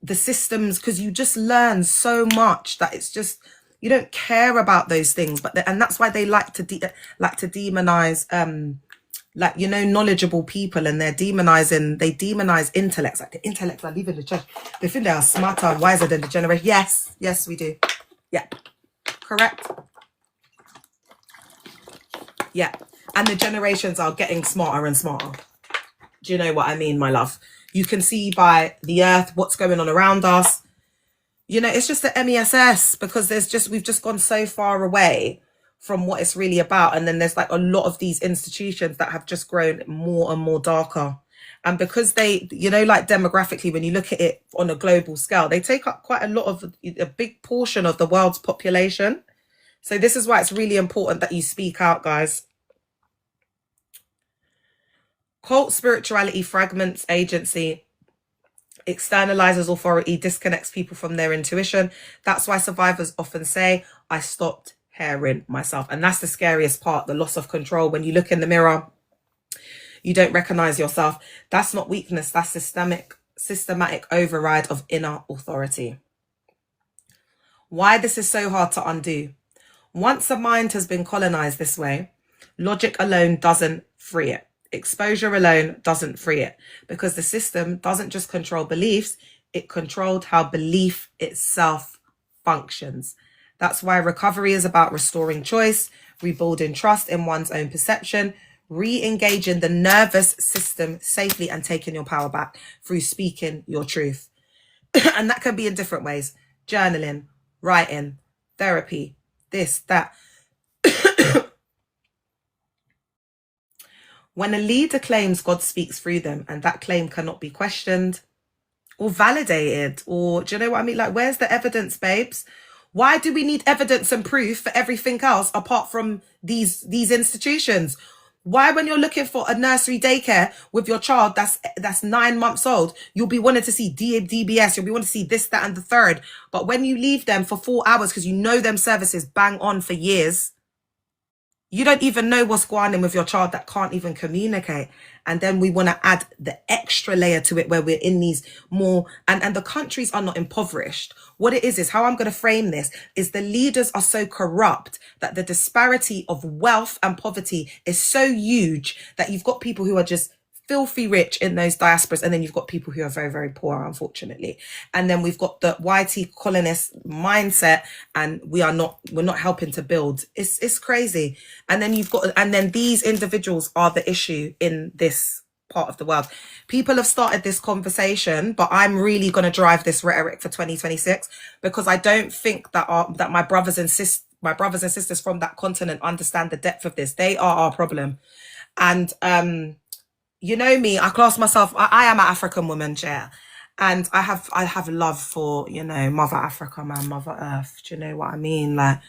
the systems, because you just learn so much that it's just, you don't care about those things. And that's why they like to demonize like, you know, knowledgeable people, and they demonize intellects. Like the intellects are leaving the church. They think they are smarter and wiser than the generation. Yes, we do. Yeah. Correct? Yeah. And the generations are getting smarter and smarter. Do you know what I mean, my love? You can see by the earth what's going on around us. You know, it's just the MESS, because we've just gone so far away from what it's really about. And then there's like a lot of these institutions that have just grown more and more darker. And because they, you know, like demographically, when you look at it on a global scale, they take up quite a big portion of the world's population. So this is why it's really important that you speak out, guys. Cult spirituality fragments agency, externalizes authority, disconnects people from their intuition. That's why survivors often say, I stopped hearing myself. And that's the scariest part, the loss of control. When you look in the mirror, you don't recognize yourself. That's not weakness. That's systematic override of inner authority. Why this is so hard to undo. Once a mind has been colonized this way, logic alone doesn't free it. Exposure alone doesn't free it, because the system doesn't just control beliefs, it controlled how belief itself functions. That's why recovery is about restoring choice, rebuilding trust in one's own perception, re-engaging the nervous system safely, and taking your power back through speaking your truth. And that can be in different ways: journaling, writing, therapy, this, that. When a leader claims God speaks through them and that claim cannot be questioned or validated, or do you know what I mean? Like, where's the evidence, babes? Why do we need evidence and proof for everything else apart from these institutions? Why, when you're looking for a nursery daycare with your child that's 9 months old, you'll be wanting to see DBS, you'll be wanting to see this, that, and the third. But when you leave them for 4 hours because you know them services bang on for years, you don't even know what's going on with your child that can't even communicate. And then we want to add the extra layer to it where we're in these more, and the countries are not impoverished. What it is how I'm going to frame this is the leaders are so corrupt that the disparity of wealth and poverty is so huge that you've got people who are just filthy rich in those diasporas, and then you've got people who are very, very poor, unfortunately. And then we've got the YT colonist mindset, and we're not helping to build. It's crazy. And then these individuals are the issue in this part of the world. People have started this conversation, but I'm really going to drive this rhetoric for 2026, because I don't think that my brothers and sisters from that continent understand the depth of this. They are our problem. And you know me, I class myself, I am an African woman, Chair. And I have love for, you know, Mother Africa, man, Mother Earth. Do you know what I mean? Like,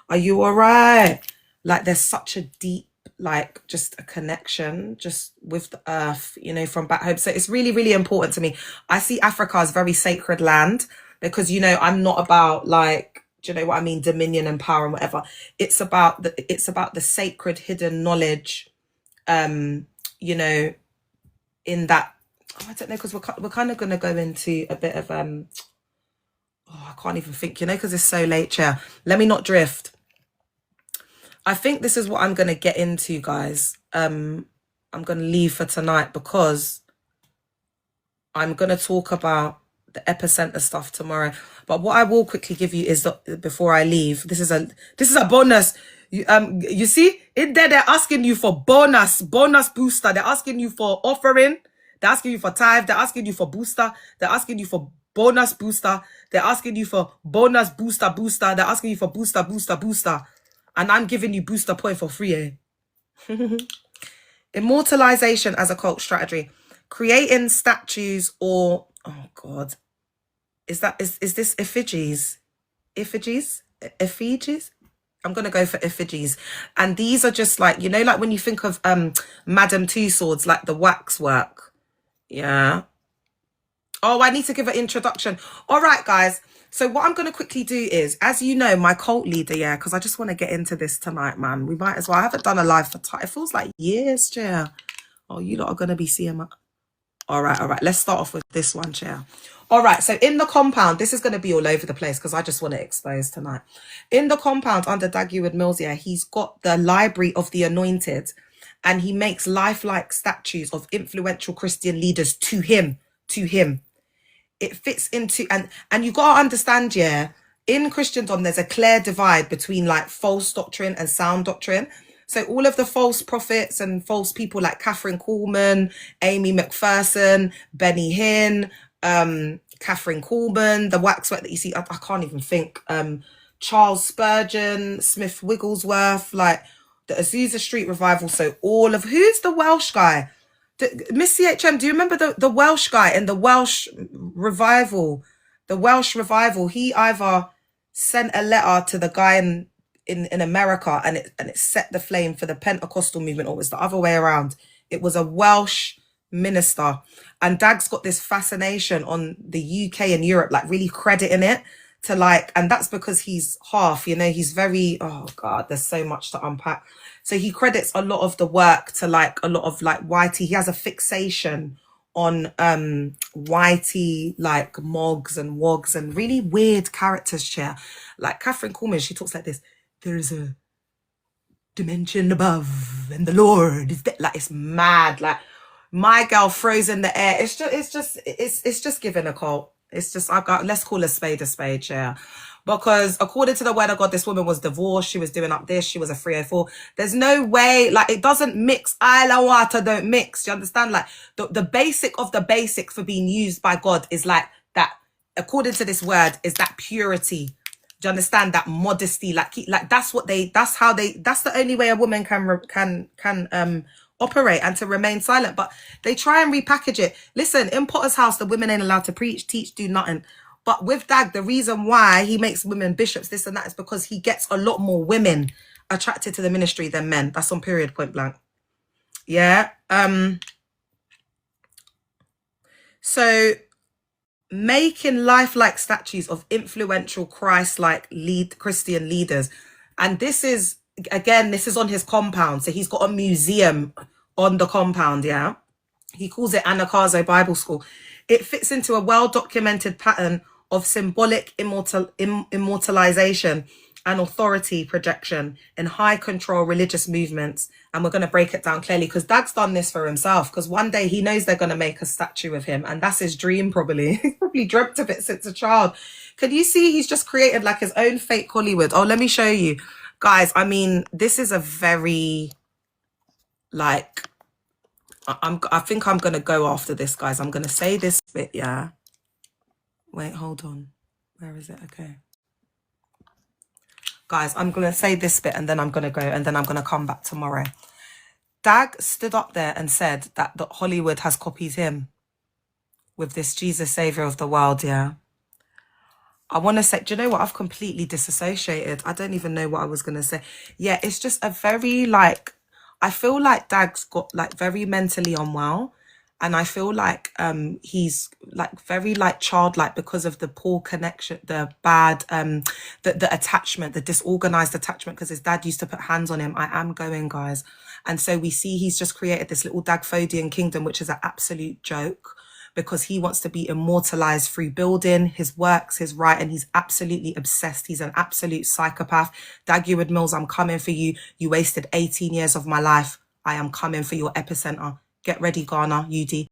are you all right? Like, there's such a deep, like, just a connection just with the earth, you know, from back home. So it's really, really important to me. I see Africa as very sacred land, because, you know, I'm not about, like, do you know what I mean, dominion and power and whatever. It's about the sacred hidden knowledge, you know, in that, I don't know, because we're kind of going to go into a bit of, I can't even think, you know, because it's so late, Chair. Let me not drift. I think this is what I'm going to get into, guys. I'm going to leave for tonight, because I'm going to talk about the epicenter stuff tomorrow. But what I will quickly give you is that before I leave, this is a bonus. You see, in there they're asking you for bonus booster. They're asking you for offering. They're asking you for tithe. They're asking you for booster. They're asking you for bonus booster. They're asking you for bonus booster. They're asking you for booster. And I'm giving you booster point for free, eh? Immortalization as a cult strategy. Creating statues or, oh God, is this effigies? Effigies? I'm going to go for effigies. And these are just like, you know, like when you think of Madame Tussauds, like the wax work. Yeah. Oh, I need to give an introduction. All right, guys. So what I'm going to quickly do is, as you know, my cult leader, yeah, because I just want to get into this tonight, man. We might as well. I haven't done a live for time. It feels like years, Chair. Oh, you lot are going to be seeing my... All right. Let's start off with this one, Chair. All right, so in the compound, this is going to be all over the place because I just want to expose tonight. In the compound under Dag Heward-Mills, yeah, he's got the Library of the Anointed, and he makes lifelike statues of influential Christian leaders to him. It fits into, and you got to understand, yeah, in Christendom, there's a clear divide between like false doctrine and sound doctrine. So all of the false prophets and false people like Catherine Kuhlman, Amy McPherson, Benny Hinn, Catherine Kuhlman, the waxwork that you see, I can't even think, Charles Spurgeon, Smith Wigglesworth, like the Azusa Street Revival. So all of, who's the Welsh guy? Miss CHM, do you remember the Welsh guy in the Welsh Revival? The Welsh Revival, he either sent a letter to the guy in America and it set the flame for the Pentecostal movement, or it was the other way around. It was a Welsh minister. And Dag's got this fascination on the UK and Europe, like really crediting it to like, and that's because he's half, you know, he's very, oh God, there's so much to unpack. So he credits a lot of the work to like a lot of like Whitey. He has a fixation on Whitey, like Moggs and Wogs and really weird characters, chair. Like Catherine Kuhlman, she talks like this. There is a dimension above and the Lord is like, it's mad. Like my girl froze in the air. It's just giving a cult. It's just, let's call a spade, yeah. Because according to the word of God, this woman was divorced. She was doing up this. She was a 304. There's no way, like, it doesn't mix. Isla water don't mix. Do you understand? Like, the basic of the basic for being used by God is like that, according to this word, is that purity. Do you understand? That modesty. Like that's the only way a woman can operate and to remain silent. But they try and repackage it. Listen, in Potter's house, the women ain't allowed to preach, teach, do nothing. But with Dag, the reason why he makes women bishops, this and that, is because he gets a lot more women attracted to the ministry than men. That's on period, point blank. Yeah. So making lifelike statues of influential Christ-like Christian leaders. And this is, again, this is on his compound. So he's got a museum on the compound, yeah? He calls it Anagkazo Bible School. It fits into a well-documented pattern of symbolic immortalization and authority projection in high-control religious movements. And we're going to break it down clearly because Dag's done this for himself, because one day he knows they're going to make a statue of him. And that's his dream, probably. He's probably dreamt of it since a child. Can you see he's just created like his own fake Hollywood? Oh, let me show you. Guys, I mean, this is a very, like... I think I'm going to go after this, guys. I'm going to say this bit, yeah? Wait, hold on. Where is it? Okay. Guys, I'm going to say this bit and then I'm going to go and then I'm going to come back tomorrow. Dag stood up there and said that Hollywood has copied him with this Jesus Savior of the world, yeah? I want to say, do you know what? I've completely disassociated. I don't even know what I was going to say. Yeah, it's just a very, like... I feel like Dag's got like very mentally unwell, and I feel like he's like very like childlike because of the poor connection, the bad the attachment, the disorganized attachment, because his dad used to put hands on him. I am going, guys. And so we see he's just created this little Dagphodian kingdom, which is an absolute joke, because he wants to be immortalized through building his works, his right, and he's absolutely obsessed. He's an absolute psychopath. Dag Heward-Mills, I'm coming for you. You wasted 18 years of my life. I am coming for your epicenter. Get ready, Ghana, UD.